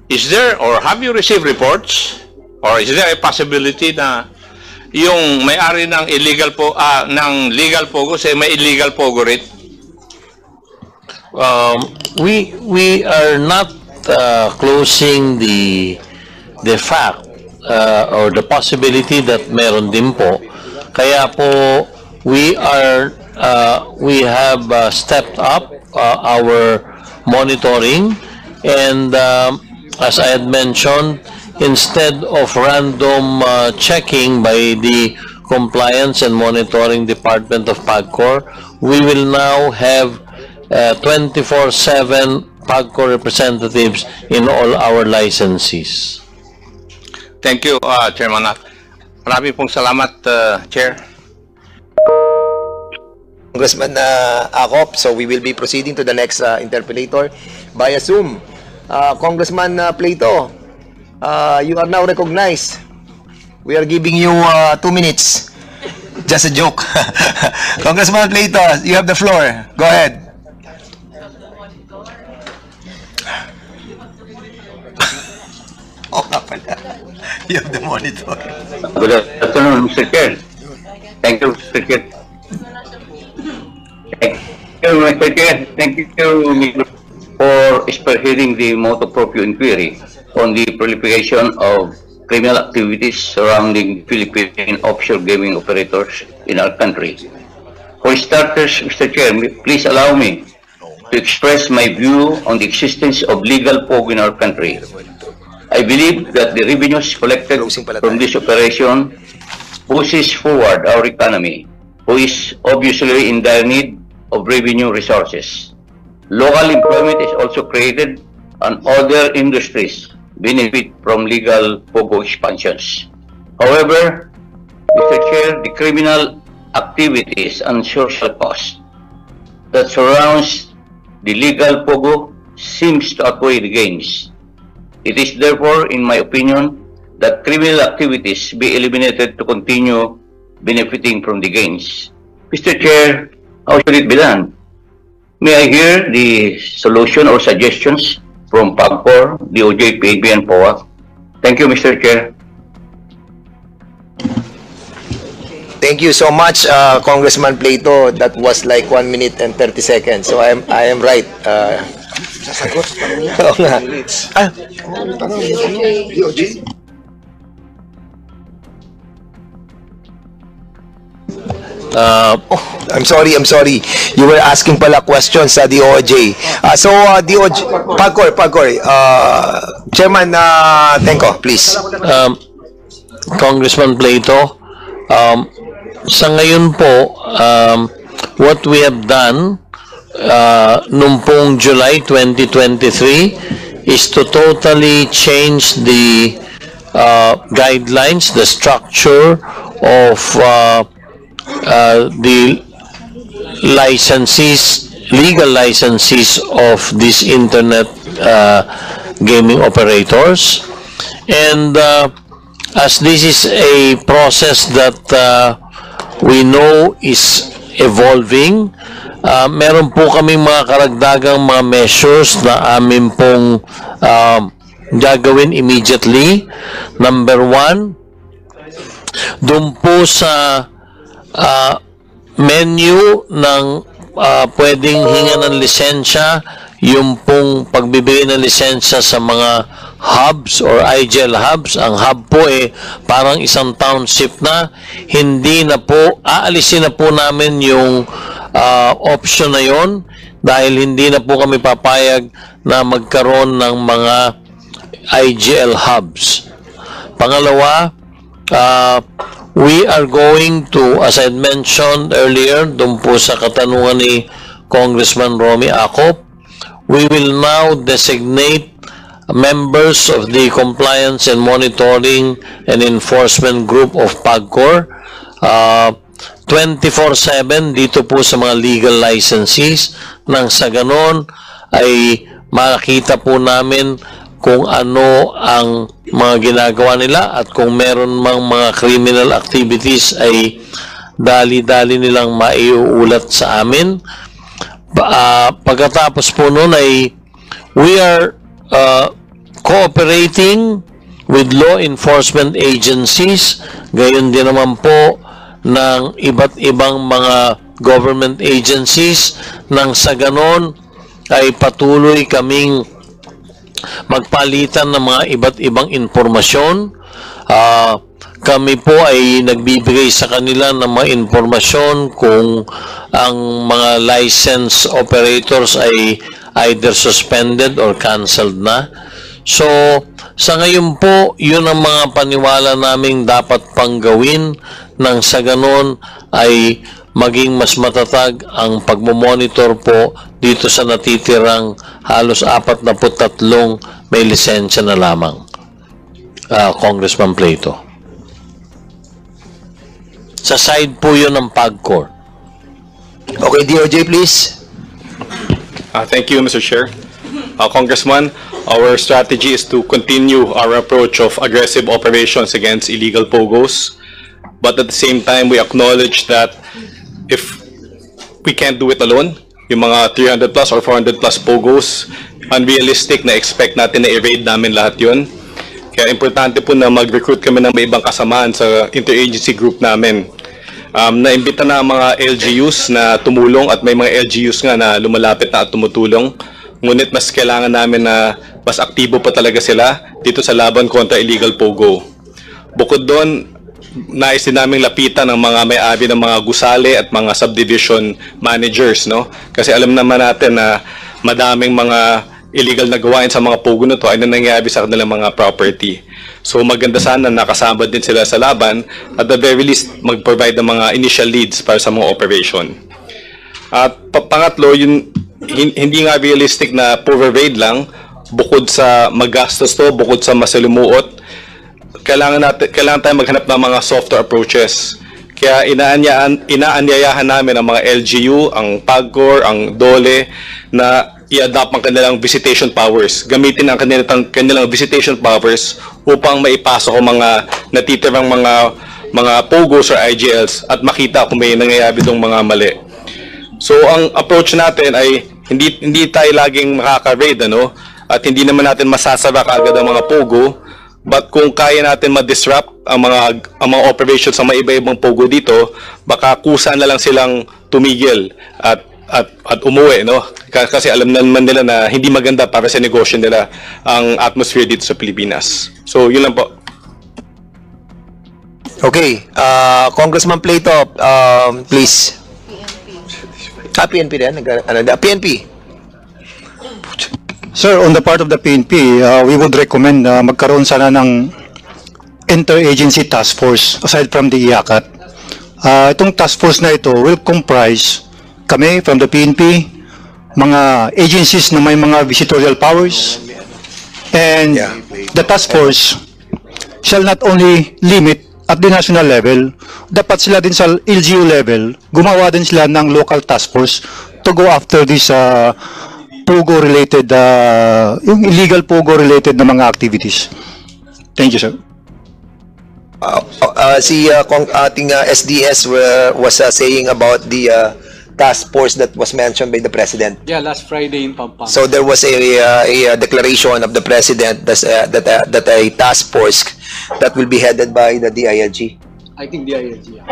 Is there, or have you received reports, or is there a possibility na yung may-ari ng illegal ng legal POGO say may illegal POGO rate? We are not closing the fact or the possibility that meron din po. Kaya po we have stepped up our monitoring, and as I had mentioned, instead of random checking by the Compliance and Monitoring Department of PAGCOR, we will now have 24/7 PAGCOR representatives in all our licensees. Thank you, Chairman. Marami pong salamat, Chair. Congressman Acop, so we will be proceeding to the next interpellator via Zoom. Congressman Plato, you are now recognized. We are giving you 2 minutes. Just a joke. Congressman Plato, you have the floor. Go ahead. Oh, pala. You have the monitor. Good afternoon, Mr. Chair. Thank you, Mr. Chair. Thank you, Mr. Chair. Thank you for spearheading the motu proprio inquiry on the proliferation of criminal activities surrounding Philippine offshore gaming operators in our country. For starters, Mr. Chair, please allow me to express my view on the existence of legal POGO in our country. I believe that the revenues collected from this operation pushes forward our economy, who is obviously in dire need of revenue resources. Local employment is also created, and other industries benefit from legal POGO expansions. However, Mr. Chair, the criminal activities and social cost that surrounds the legal POGO seems to outweigh the gains. It is therefore, in my opinion, that criminal activities be eliminated to continue benefiting from the gains. Mr. Chair, how should it be done? May I hear the solution or suggestions from PAGCOR, DOJ, PAB, and POA? Thank you, Mr. Chair. Thank you so much, Congressman Plato. That was like 1 minute and 30 seconds. So I am right. Sasagot. Oo nga. I'm sorry. You were asking pala questions sa DOJ. DOJ, PAGCOR, Chairman Tenko, please. Congressman Plato, sa ngayon po, what we have done nung pong July 2023 is to totally change the guidelines, the structure of the licensees, legal licensees of these internet gaming operators. And as this is a process that we know is evolving, meron po kaming mga karagdagang mga measures na amin pong gagawin immediately. Number 1, doon po sa menu ng pwedeng hinga ng lisensya yung pong pagbibigay ng lisensya sa mga hubs or IGL hubs. Ang hub po parang isang township na, hindi na po, aalisin na po namin yung option na yon dahil hindi na po kami papayag na magkaroon ng mga IGL hubs. Pangalawa, we are going to, as I mentioned earlier, doon po sa katanungan ni Congressman Romy Acop, we will now designate members of the Compliance and Monitoring and Enforcement Group of PAGCOR 24/7 dito po sa mga legal licensees, nang sa ganon ay makita po namin kung ano ang mga ginagawa nila at kung meron mang mga criminal activities ay dali-dali nilang maiuulat sa amin. Pagkatapos po nun ay we are cooperating with law enforcement agencies, gayon din naman po ng iba't ibang mga government agencies, nang sa ganon ay patuloy kaming magpalitan ng mga iba't ibang informasyon. Kami po ay nagbibigay sa kanila ng mga informasyon kung ang mga license operators ay either suspended or canceled na. So, sa ngayon po, yun ang mga paniwala naming dapat pang gawin, nang sa ganon ay maging mas matatag ang pagmomonitor po dito sa natitirang halos 43 may lisensya na lamang. Congressman Plato. Sa side po yun ng PAGCOR. Okay, DOJ please. Thank you, Mr. Chair. Congressman, our strategy is to continue our approach of aggressive operations against illegal POGOs. But at the same time, we acknowledge that if we can't do it alone, yung mga 300 plus or 400 plus POGOs, unrealistic na expect natin na i-raid namin lahat yun. Kaya importante po na mag-recruit kami ng may ibang kasamaan sa interagency group namin. Naimbita na ang mga LGUs na tumulong at may mga LGUs nga na lumalapit na at tumutulong. Ngunit mas kailangan namin na mas aktibo pa talaga sila dito sa laban kontra illegal POGO. Bukod doon, nais din naming lapitan ng mga may-ari ng mga gusali at mga subdivision managers, no? Kasi alam naman natin na madaming mga illegal na gawain sa mga POGO na to ay nangyayari sa kanilang mga property. So maganda sana nakasama din sila sa laban, at the very least mag-provide ng mga initial leads para sa mga operation. At pangatlo, yun, hindi nga realistic na puro raid lang, bukod sa magastos to, bukod sa masalimuot, kailangan tayo maghanap ng mga softer approaches. Kaya inaanyayahan namin ang mga LGU, ang PAGCOR, ang DOLE na i-adopt ang kanilang visitation powers. Gamitin ang kanilang visitation powers upang maipasok ang mga natitirang mga POGOs or IGLs at makita kung may nangyayari itong mga mali. So ang approach natin ay hindi tayo laging makaka-raid, ano? At hindi naman natin masasara agad ang mga POGO. But kung kaya natin ma-disrupt ang mga operations sa mga iba-ibang POGO dito, baka kusa na lang silang tumigil at umuwi, no? Kasi alam naman nila na hindi maganda para sa negosyo nila ang atmosphere dito sa Pilipinas. So, yun lang po. Okay, Congressman Plato, please. PNP rin? PNP. Sir, on the part of the PNP, we would recommend magkaroon sana ng interagency task force aside from the IACAT. Itong task force na ito will comprise kami from the PNP, mga agencies na may mga visitorial powers, and the task force shall not only limit at the national level, dapat sila din sa LGU level, gumawa din sila ng local task force to go after this POGO-related, yung illegal POGO-related na mga activities. Thank you, sir. Ating SDS was saying about the task force that was mentioned by the President. Yeah, last Friday in Pampanga. So there was a declaration of the President that a task force that will be headed by the DILG. I think DILG, yeah.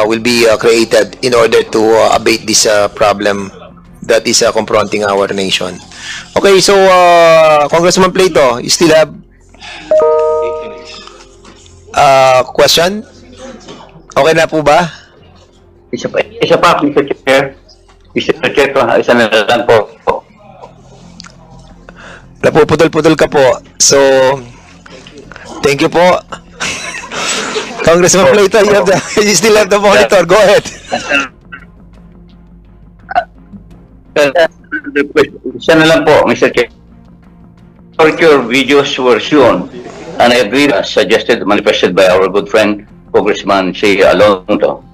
Will be created in order to abate this problem that is confronting our nation. Okay, so Congressman Plato, you still have question? Okay na po ba? Isa pa, Mr. Chair. Mr. Chair, isa na lang po. Napuputol-putol ka po. So, thank you po. Congressman Plato, you still have the monitor. Go ahead. Isa na lang po, Mr. Chair. Torture videos were shown, and I agree as suggested, manifested by our good friend, Congressman Shea Alonso.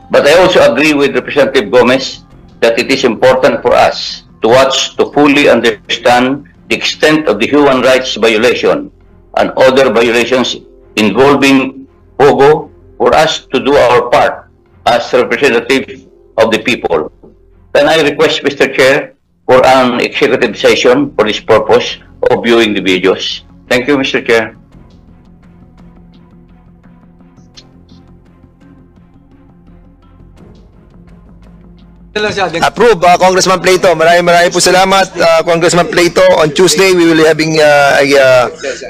But I also agree with Representative Gomez that it is important for us to watch to fully understand the extent of the human rights violation and other violations involving Pogo, for us to do our part as representatives of the people. Then I request, Mr. Chair, for an executive session for this purpose of viewing the videos. Thank you, Mr. Chair. Approve, Congressman Plato. Maraming po salamat, Congressman Plato. On Tuesday, we will be having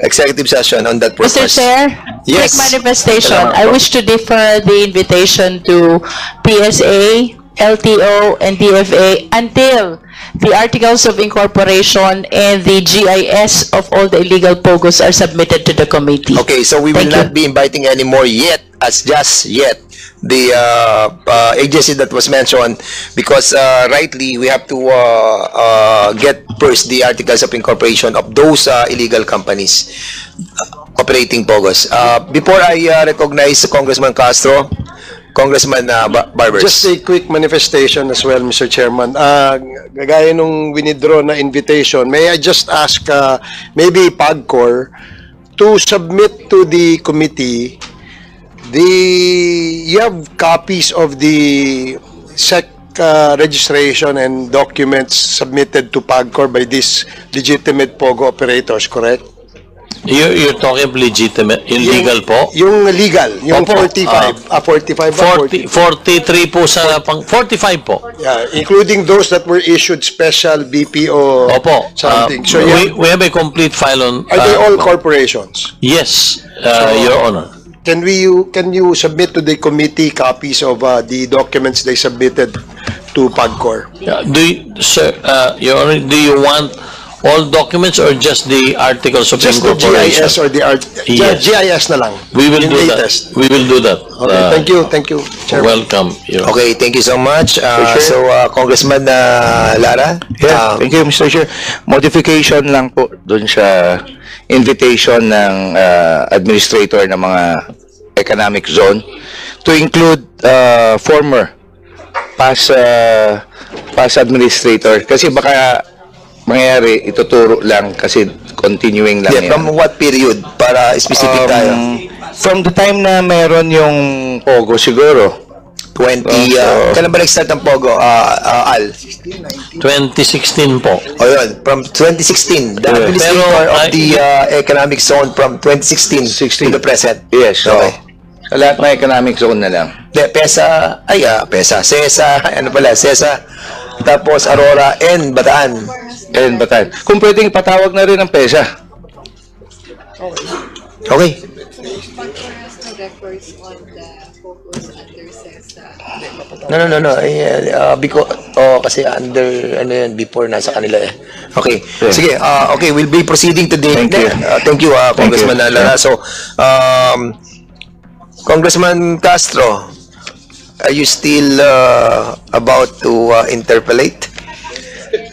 executive session on that purpose. Mr. Chair, yes. quick manifestation. I wish to defer the invitation to PSA, LTO, and DFA until the articles of incorporation and the GIS of all the illegal POGOs are submitted to the committee. Okay, so we will not be inviting anymore yet, as just yet, the agency that was mentioned, because rightly we have to get first the articles of incorporation of those illegal companies operating POGOs. Before I recognize Congressman Castro, Congressman Barbers. Just a quick manifestation as well, Mr. Chairman. Gaya nung winidraw na invitation, may I just ask maybe PAGCOR to submit to the committee you have copies of the SEC registration and documents submitted to PAGCOR by these legitimate POGO operators, correct? You're talking of legitimate, yung legal po? Yung legal, yung Opo, 45, 45 ba? 43 po sa, 45 po. Yeah, including those that were issued special BPO Opo, something. So we have a complete file on... are they all corporations? Yes, Your Honor. Can you submit to the committee copies of the documents they submitted to PAGCOR? Sir, Your Honor, do you want all documents or just the articles of just the incorporation? GIS or the Yes. GIS na lang. We will do latest. that. We will do that. Okay, thank you. Chairman. Welcome. Okay, thank you so much. So, Congressman Lara? Yeah, thank you, Mr. Chair. Modification lang po dun sa invitation ng administrator ng mga economic zone to include former past administrator, kasi baka mangyari ituturo lang kasi continuing lang yan. From what period? Para specific tayo. From the time na meron yung POGO siguro. 20, kailan ba nag-start ng POGO, Al? 2016 po. O yun, from 2016, the administrator of the economic zone from 2016 to the present. Yes, okay. Sa lahat ng economic zone na lang. PESA, CESA, CESA, tapos Aurora and Bataan. Kung pwedeng patawag na rin ng PESA. Okay. No. Because kasi under before nasa kanila eh. Okay. Yeah. Sige, okay, we'll be proceeding to the thank you, Congressman Lara. So, Congressman Castro, are you still about to interpolate?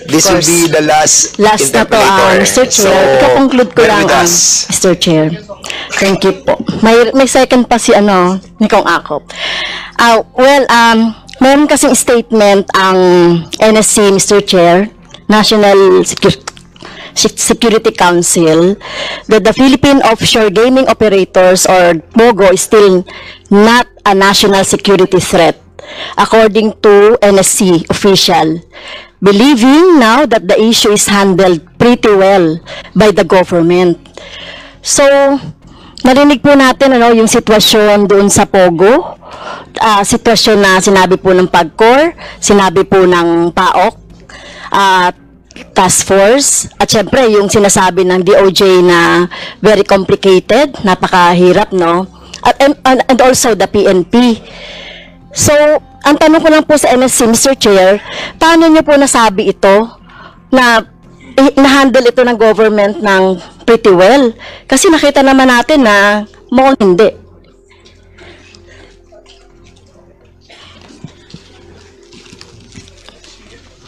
This will be the last na to, Mr. Chair. Ika-conclude ko lang, Mr. Chair. Thank you po. May second pa si Nikong Akop. Meron kasing statement ang NSC, Mr. Chair, National Security Council, that the Philippine Offshore Gaming Operators or POGO is still not a national security threat, according to NSC official, believing now that the issue is handled pretty well by the government. So, narinig po natin yung sitwasyon doon sa POGO, sitwasyon na sinabi po ng PAGCOR, sinabi po ng PAOK, task force, at syempre yung sinasabi ng DOJ na very complicated, napakahirap, no? And also the PNP. So, ang tanong ko lang po sa NSC, Mr. Chair, paano niyo po nasabi ito na na-handle ito ng government ng pretty well? Kasi nakita naman natin na mukhang hindi.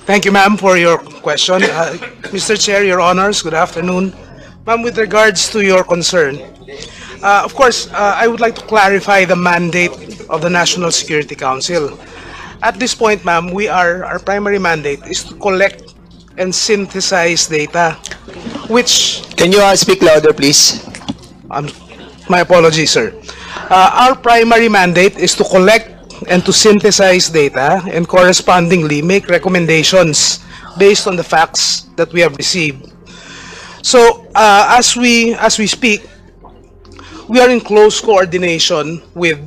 Thank you, ma'am, for your question. Mr. Chair, Your Honors, good afternoon. Ma'am, with regards to your concern, of course, I would like to clarify the mandate of the National Security Council. At this point, ma'am, our primary mandate is to collect and synthesize data, which... Can you speak louder, please? My apologies, sir. Our primary mandate is to collect and to synthesize data and correspondingly make recommendations based on the facts that we have received. So, as we speak, we are in close coordination with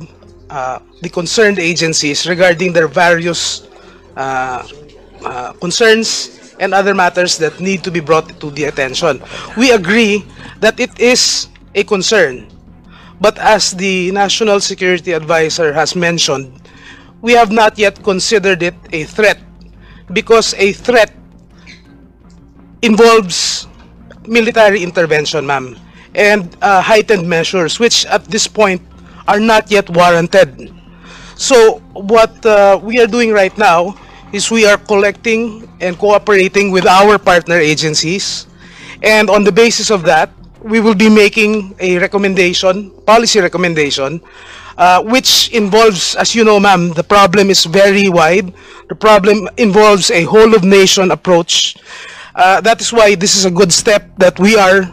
the concerned agencies regarding their various concerns and other matters that need to be brought to the attention. We agree that it is a concern, but as the National Security Advisor has mentioned, we have not yet considered it a threat, because a threat involves military intervention, ma'am, and heightened measures, which at this point are not yet warranted. So what we are doing right now is we are collecting and cooperating with our partner agencies, and on the basis of that, we will be making a recommendation, policy recommendation, which involves, as you know, ma'am, the problem is very wide. The problem involves a whole-of-nation approach. That is why this is a good step that we are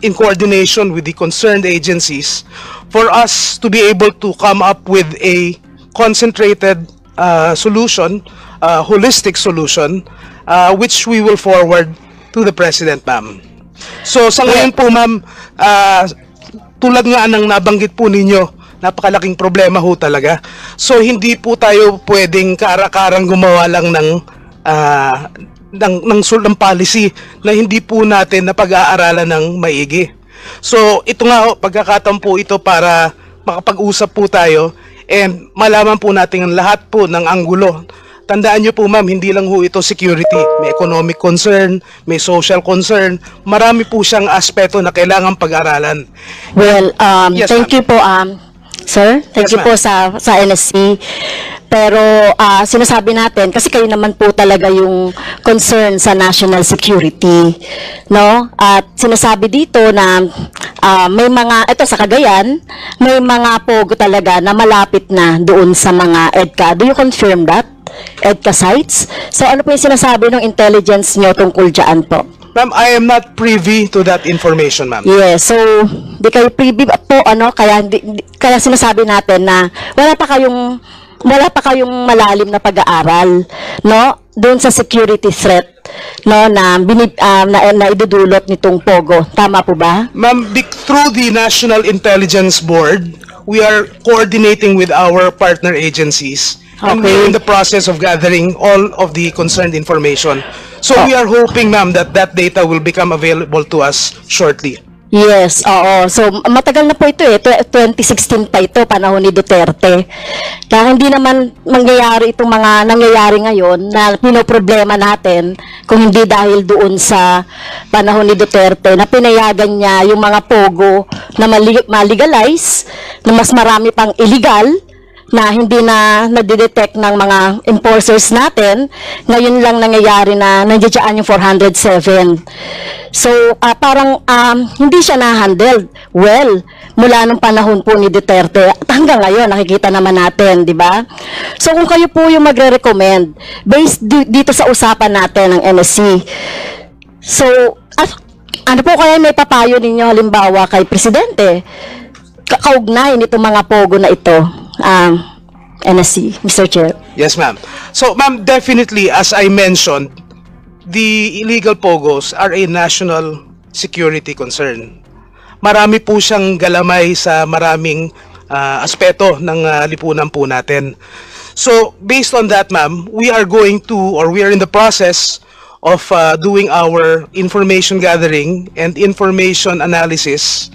in coordination with the concerned agencies for us to be able to come up with a concentrated solution, holistic solution, which we will forward to the President, ma'am. So sa ngayon po, ma'am, tulad nga ng nabanggit po ninyo, napakalaking problema ho talaga. So hindi po tayo pwedeng kaara-karang gumawa lang ng policy na hindi po natin napag-aaralan ng maigi. So ito nga ho, pagkakataon po ito para makapag-usap po tayo and malaman po natin ang lahat po ng anggulo. Tandaan nyo po, ma'am, hindi lang ho ito security. May economic concern, may social concern. Marami po siyang aspeto na kailangan pag-aralan. Well, yes, thank you po, sir. Thank you po sa NSC. Pero sinasabi natin, kasi kayo naman po talaga yung concern sa national security, no? At sinasabi dito na may mga, ito sa Cagayan, may mga pogo talaga na malapit na doon sa mga EDCA. Do you confirm that? EDCA sites? So ano po yung sinasabi ng intelligence nyo tungkol dyan po? Ma'am, I am not privy to that information, ma'am. Yes, so di kayo privy po, kaya sinasabi natin na wala pa kayong malalim na pag-aaral, no, doon sa security threat, no, na idudulot nitong Pogo. Tama po ba? Ma'am, through the National Intelligence Board, we are coordinating with our partner agencies. And we're in the process of gathering all of the concerned information. So we are hoping, ma'am, that that data will become available to us shortly. Yes, oo. So, matagal na po ito 2016 pa ito, panahon ni Duterte. Kaya hindi naman mangyayari itong mga nangyayari ngayon na pinoproblema natin kung hindi dahil doon sa panahon ni Duterte na pinayagan niya yung mga pogo na malegalize, na mas marami pang illegal, na hindi na nadidetect ng mga enforcers natin. Ngayon lang nangyayari na nandiyan yung 407. So, parang hindi siya na-handled well mula nung panahon po ni Duterte at hanggang ngayon nakikita naman natin, di ba? So, kung kayo po yung magre-recommend based dito sa usapan natin ng NSC, so, ano po kaya may papayo ninyo halimbawa kay Presidente kaugnay nitong mga pogo na ito? NSC, Mr. Chair. Yes, ma'am. So, ma'am, definitely, as I mentioned, the illegal pogos are a national security concern. Marami po siyang galamay sa maraming aspeto ng lipunan po natin. So, based on that, ma'am, we are going to, or we are in the process of doing our information gathering and information analysis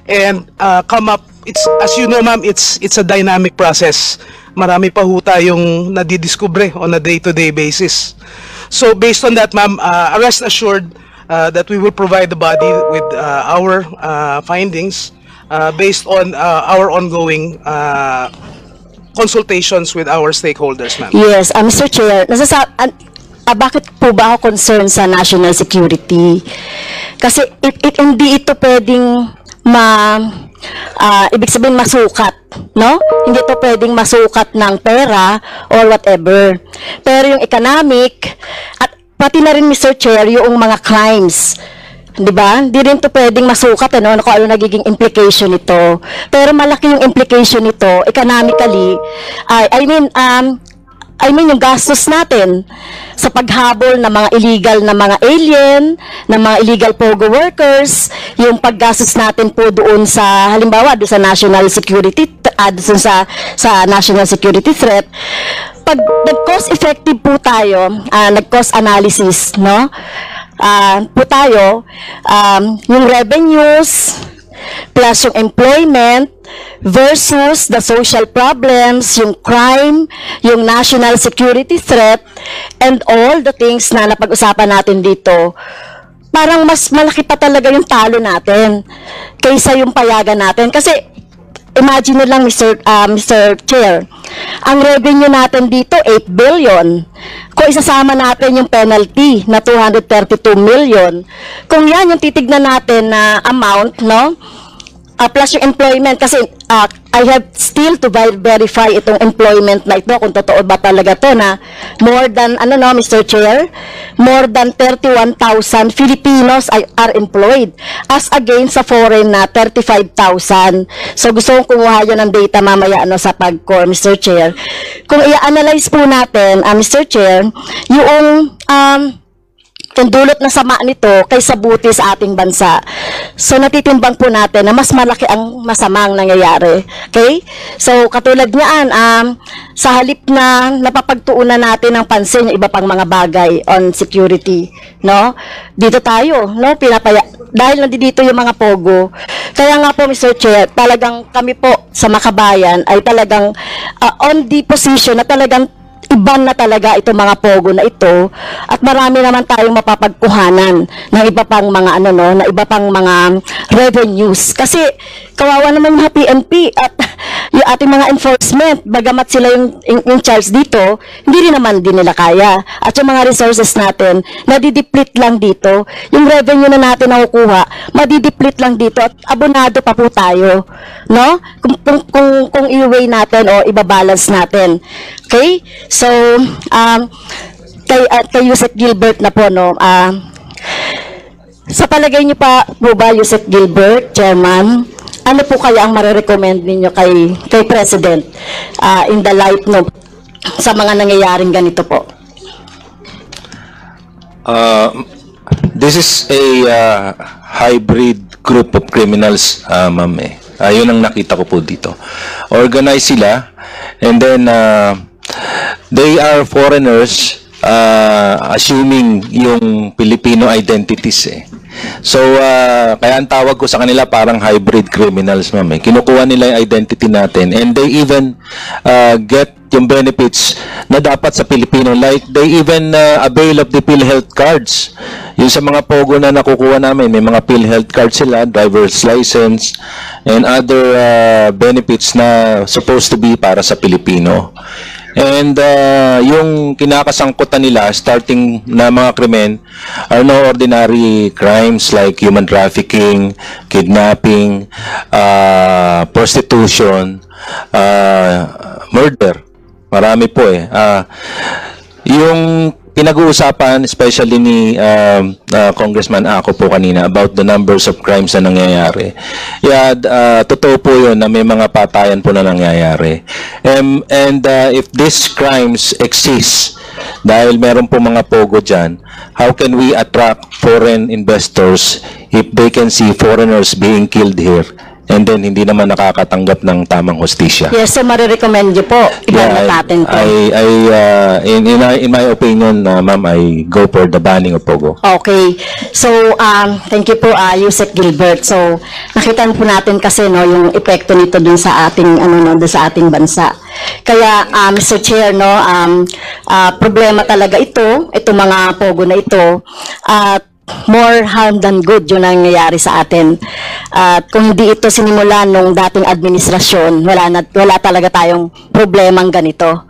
and come up. It's, as you know, ma'am, it's a dynamic process. Marami pa ho tayong nadidiskubre on a day-to-day basis. So based on that, ma'am, rest assured that we will provide the body with our findings based on our ongoing consultations with our stakeholders, ma'am. Yes, Mr. Chair, bakit po ba ako concerned sa national security? Kasi hindi ito pwedeng ibig sabihin masukat, no? Hindi ito pwedeng masukat ng pera or whatever. Pero yung economic, at pati na rin, Mr. Chair, yung mga crimes, di ba? Hindi rin ito pwedeng masukat, ano kung ano nagiging implication nito. Pero malaki yung implication nito, economically, I mean yung gastos natin sa paghabol ng mga illegal na mga alien, ng mga illegal POGO workers, yung paggastos natin po doon sa, halimbawa, doon sa national security, doon sa national security threat. Pag nag-cost effective po tayo, nag-cost analysis, no? Po tayo, yung revenues, plus yung employment, versus the social problems, yung crime, yung national security threat, and all the things na napag-usapan natin dito, parang mas malaki pa talaga yung talo natin kaysa yung payagan natin. Kasi, imagine lang, Mr. Chair, ang revenue natin dito, 8 billion. Kung isasama natin yung penalty na 232 million, kung yan yung titignan natin na amount, no? Plus yung employment, kasi I have still to verify itong employment na ito, kung totoo ba talaga to na more than, Mr. Chair, more than 31,000 Filipinos are employed as against sa foreign na 35,000. So gusto kong kumuha yun ng data mamaya sa PAGCOR, Mr. Chair. Kung i-analyze po natin, Mr. Chair, yung yung dulot na sama nito kaysa buti sa ating bansa. So natitimbang po natin na mas malaki ang masamang nangyayari. Okay? So katulad niyan, sa halip na napapagtuunan natin ng pansin yung iba pang mga bagay on security, no? Dito tayo, no? Dahil nandito yung mga POGO. Kaya nga po, Mr. Chair, talagang kami po sa Makabayan ay talagang on the position na talagang iban na talaga itong mga POGO na ito, at marami naman tayong mapapagkuhanan ng iba pang mga na iba pang mga revenues. Kasi kawawa naman yung PNP at yung ating mga enforcement, bagamat sila yung in charge dito, hindi rin naman din nila kaya. At yung mga resources natin, nadideplete lang dito. Yung revenue na natin nakukuha, madideplete lang dito at abonado pa po tayo. No? Kung i-weigh natin o ibabalance natin. Okay? So, kay Yusek Gilbert na po, no? Sa palagay niyo pa po ba, Yusek Gilbert, Chairman, ano po kaya ang marirecommend ninyo kay President in the light no, sa mga nangyayaring ganito po? This is a hybrid group of criminals, ma'am. Yun ang nakita ko po dito. Organized sila, and then they are foreigners assuming yung Filipino identities So, kaya ang tawag ko sa kanila parang hybrid criminals, ma'am. Kinukuha nila yung identity natin, and they even get yung benefits na dapat sa Pilipino. Like, they even avail of the PhilHealth cards. Yung sa mga POGO na nakukuha namin, may mga PhilHealth cards sila, driver's license, and other benefits na supposed to be para sa Pilipino. And yung kinakasangkutan nila, starting na mga krimen, are no ordinary crimes like human trafficking, kidnapping, prostitution, murder. Marami po Yung pinag-uusapan, especially ni Congressman Ako po kanina, about the numbers of crimes na nangyayari. Totoo po yun na may mga patayan po na nangyayari. And if these crimes exist, dahil meron po mga POGO dyan, how can we attract foreign investors if they can see foreigners being killed here and then hindi naman nakakatanggap ng tamang hustisya. Yes, so marirecommend niyo po. Ilan natin po. In my opinion, ma'am, I go for the banning of Pogo. Okay. So, thank you po, Yusek Gilbert. So, nakita po natin kasi no, yung epekto nito dun sa ating, dun sa ating bansa. Kaya, Mr. Chair, no, problema talaga itong mga Pogo na ito, at more harm than good yun ang nangyayari sa atin. At kung hindi ito sinimula nung dating administrasyon, wala talaga tayong problemang ganito.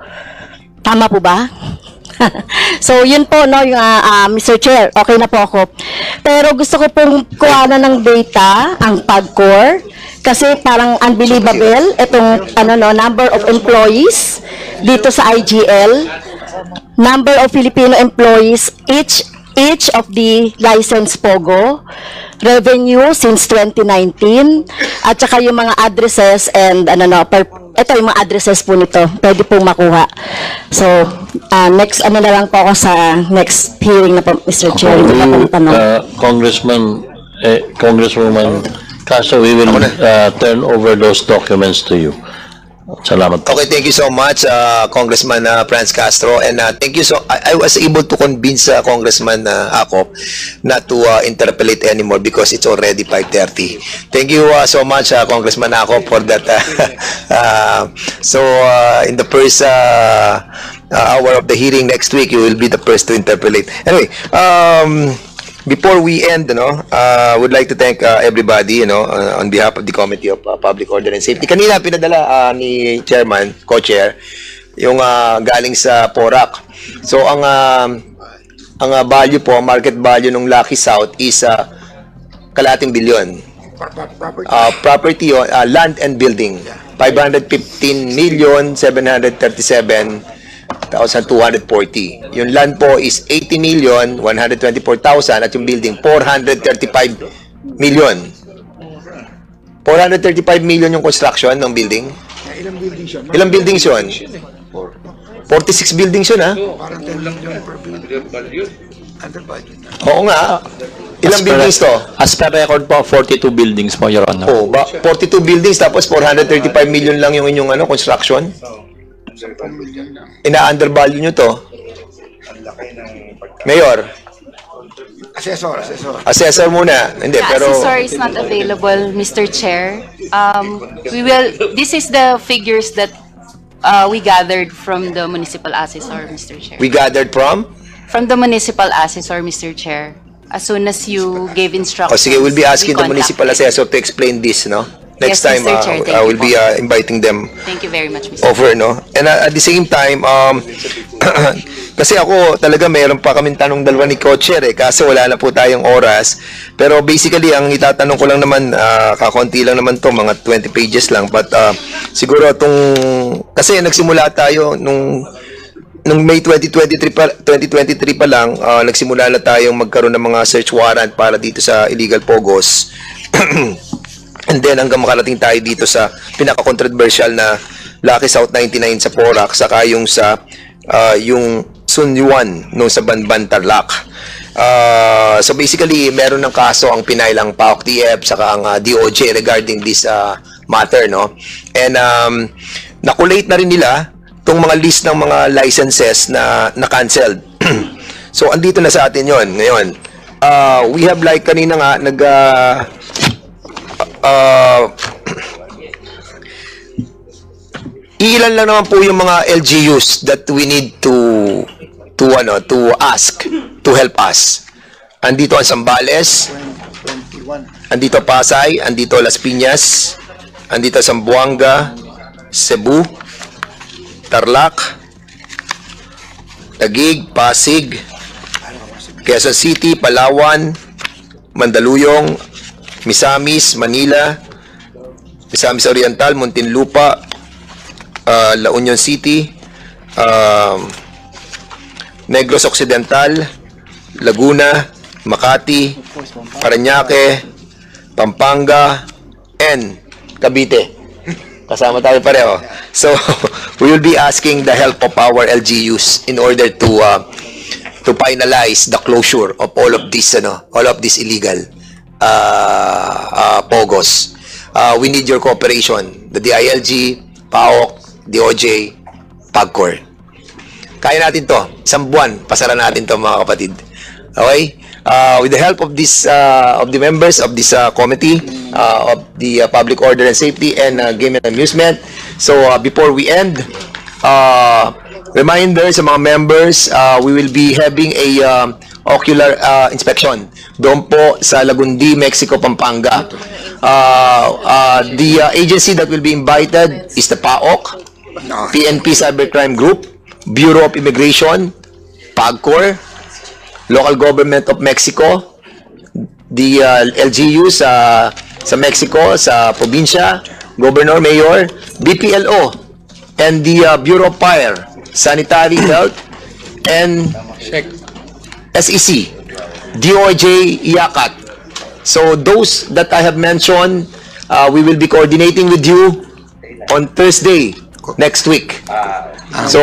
Tama po ba? So, yun po, no, yung, Mr. Chair, okay na po ako. Pero gusto ko pong kuhanan ng data, ang PAGCOR, kasi parang unbelievable, itong number of employees dito sa IGL, number of Filipino employees, each of the licensed Pogo, revenue since 2019, at saka yung mga addresses and ito yung mga addresses po nito, pwede pong makuha. So, next, na lang po ako sa next hearing na po, Mr. Chair. Congresswoman Castro, we will turn over those documents to you. Salamat po. Okay, thank you so much, Congressman Franz Castro, and thank you I was able to convince Congressman Acop not to interpolate anymore because it's already 5:30. Thank you so much, Congressman Acop, for that. In the first hour of the hearing next week, you will be the first to interpolate. Anyway, before we end, would like to thank everybody, on behalf of the Committee of Public Order and Safety. Kanina pinadala ni Chairman, Co-Chair, yung galing sa PORAC. So ang value po, market value ng Lucky South is kalahating bilyon. Property, land and building, 515,737,240. Yung land po is 80,124,000 at yung building 435 million. 435 million yung construction ng building. Ilang buildings yun? 46 buildings yun, ha? Oo nga. Ilang buildings to? As per record po, 42 buildings po, Your Honor. 42 buildings tapos 435 million lang yung inyong construction? Ina-undervalue nyo to? Mayor? Assessor muna. Hindi, pero... Assessor is not available, Mr. Chair. This is the figures that we gathered from the municipal assessor, Mr. Chair. We gathered from? From the municipal assessor, Mr. Chair. As soon as you gave instructions, sige, we'll be asking the municipal assessor to explain this, no? Next Yes, time, Mr. Chair, I will be inviting them Thank you very much, Mr. over, no? And at the same time, kasi ako talaga mayroon pa kaming tanong dalawa ni Co-Chair kaso wala na po tayong oras. Pero basically, ang itatanong ko lang naman, kakonti lang naman to, mga 20 pages lang. But siguro kasi nagsimula tayo nung May 2023 pa lang, nagsimula na tayong magkaroon ng mga search warrant para dito sa illegal Pogos. And then hanggang makarating tayo dito sa pinaka-controversial na Lucky South 99 sa Porac, saka yung sa yung Sun Yuan nung sa Banban Tarlac. So basically, meron ng kaso ang pinailang PAOK TF saka ang DOJ regarding this matter, no? And nakulate na rin nila itong mga list ng mga licenses na na-canceled. So andito na sa atin yon ngayon. We have like kanina nga ilan lang naman po yung mga LGUs that we need to ask to help us. Andito ang Zambales, andito Pasay, andito Las Piñas, andito Zamboanga, Cebu, Tarlac, Taguig, Pasig, Quezon City, Palawan, Mandaluyong, Misamis, Manila, Misamis Oriental, Muntinlupa, La Union City, Negros Occidental, Laguna, Makati, Parañaque, Pampanga, and Cavite. Kasama tayo pareho. So, we will be asking the help of our LGUs in order to finalize the closure of all of these illegal Pogos. we need your cooperation. The DILG, PAOK, DOJ, PAGCOR. Kaya natin to. Isang buwan, pasara natin to mga kapatid. Okay? With the help of this, of the members of this committee, of the Public Order and Safety and Game and Amusement. So, before we end, reminder sa mga members, we will be having a ocular inspection doon po sa Lagundi, Mexico, Pampanga. The agency that will be invited is the PAOK, PNP Cybercrime Group, Bureau of Immigration, PAGCOR, Local Government of Mexico, the LGU sa Mexico, sa probinsya, Governor, Mayor, BPLO, and the Bureau of Fire, Sanitary Health, and SEC, DOJ, IACAT. So those that I have mentioned, we will be coordinating with you on Thursday next week. So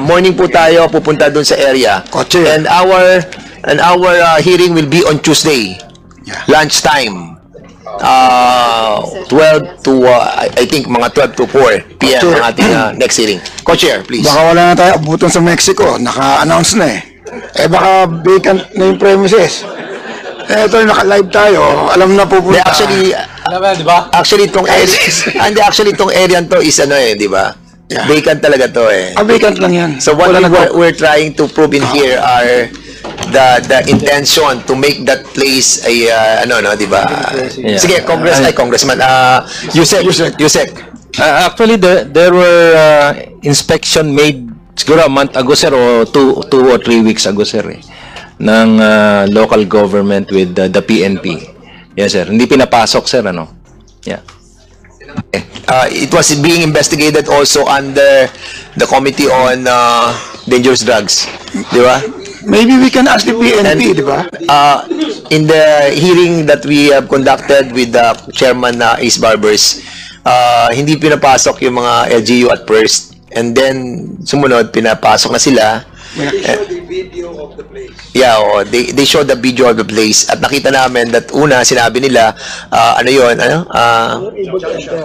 morning po tayo pupunta doon sa area. And our hearing will be on Tuesday. Lunchtime. 12 to I think mga 12 to 4 PM ang ating next hearing. Co-chair, please. Baka wala na tayo abutan sa Mexico. Naka-announce na eh. Baka vacant na yung premises. Ito yung naka-live tayo. Alam na pupunta. Actually, itong area, actually, itong area to is ano eh, di ba? Yeah. Vacant talaga to eh. Vacant lang yan. So what we're trying to prove in here are the intention to make that place a ano no, di ba? Yeah. Sige, Congressman, Yusek. Actually, there were inspection made siguro a month ago, sir, o 2 or 3 weeks ago, sir, ng local government with the PNP. Yes, sir. Hindi pinapasok, sir, ano? Yeah. It was being investigated also under the Committee on Dangerous Drugs, di ba? Maybe we can ask the PNP, di ba? In the hearing that we have conducted with the Chairman Ace Barbers, hindi pinapasok yung mga LGU at first. And then, sumunod, pinapasok na sila. The video of the place. Yeah, they showed the video of the place. At nakita namin that una, sinabi nila, ano yun,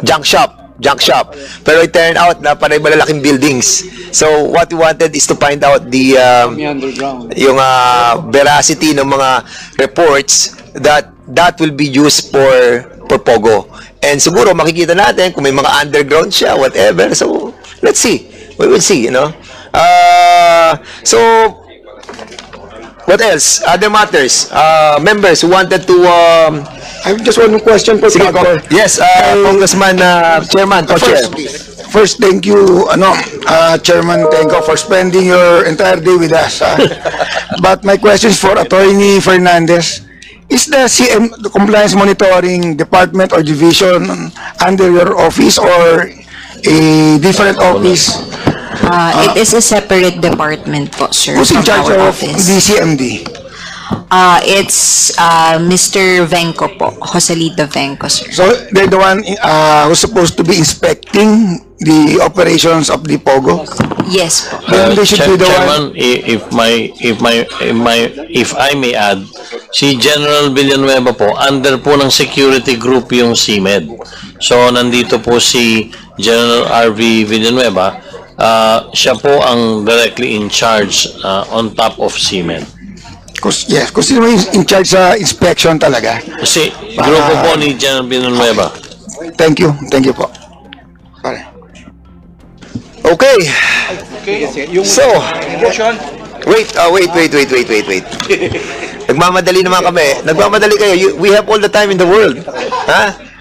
junk shop. Pero it turned out na parang malalaking buildings. So, what we wanted is to find out the, yung veracity ng mga reports that will be used for Pogo. And siguro, makikita natin kung may mga underground siya, whatever. So, let's see. We will see, you know. So, what else? Other matters? Members who wanted to... I have just one question for PAGCOR. Yes, Congressman, Chairman, Co-Chair. First, thank you, Chairman Tenko, for spending your entire day with us. But my question is for Attorney Fernandez. Is the the Compliance Monitoring Department or Division under your office or a different office? It is a separate department po, sir. Who's in charge of office. the CMD? It's Mr. Venco po, Joselito Venco, sir. So they're the one who's supposed to be inspecting the operations of the Pogo? Yes po. Then they should be the Chairman, if I may add, si General Villanueva po, under po ng security group yung CMED. So nandito po si General RV Villanueva, siya po ang directly in charge on top of CMED. Yes, kasi in charge sa inspection talaga. Kasi grupo po ni General Villanueva. Thank you po. Okay. So, wait. Nagmamadali naman kami. Nagmamadali kayo. We have all the time in the world.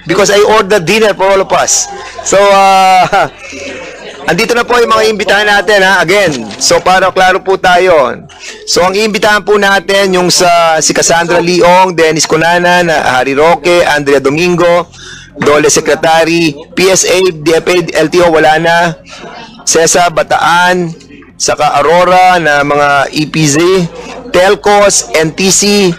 Because I ordered dinner for all of us. So, andito na po yung mga imbitahan natin, again. So, para klaro po tayo. So, ang iimbitahan po natin yung si Cassandra Leong, Dennis Cunanan, Harry Roque, Andrea Domingo, Dole Secretary, PSA, DFA, LTO, wala na. Cesa, Bataan, saka Aurora na mga EPZ, Telcos, NTC,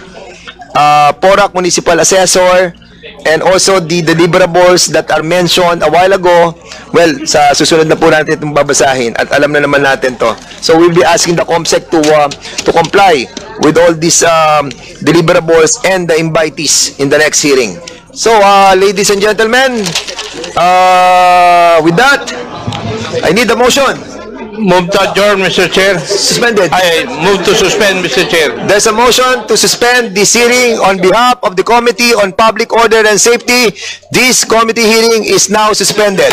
Porac Municipal Assessor, and also the deliverables that are mentioned a while ago. Well, sa susunod na po natin itong babasahin at alam na naman natin to. So we'll be asking the COMSEC to comply with all these deliverables and the invitees in the next hearing. So, ladies and gentlemen, with that, I need a motion. Move to adjourn, Mr. Chair. Suspended. I move to suspend, Mr. Chair. There's a motion to suspend this hearing on behalf of the Committee on Public Order and Safety. This committee hearing is now suspended.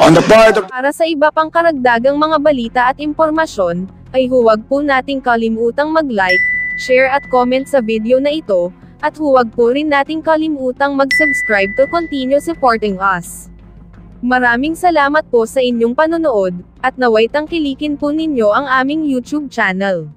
On the part of... Para sa iba pang karagdagang mga balita at impormasyon, ay huwag po nating kalimutang mag-like, share at comment sa video na ito, at huwag po rin nating kalimutang mag-subscribe to continue supporting us. Maraming salamat po sa inyong panonood, at naway tangkilikin po ninyo ang aming YouTube channel.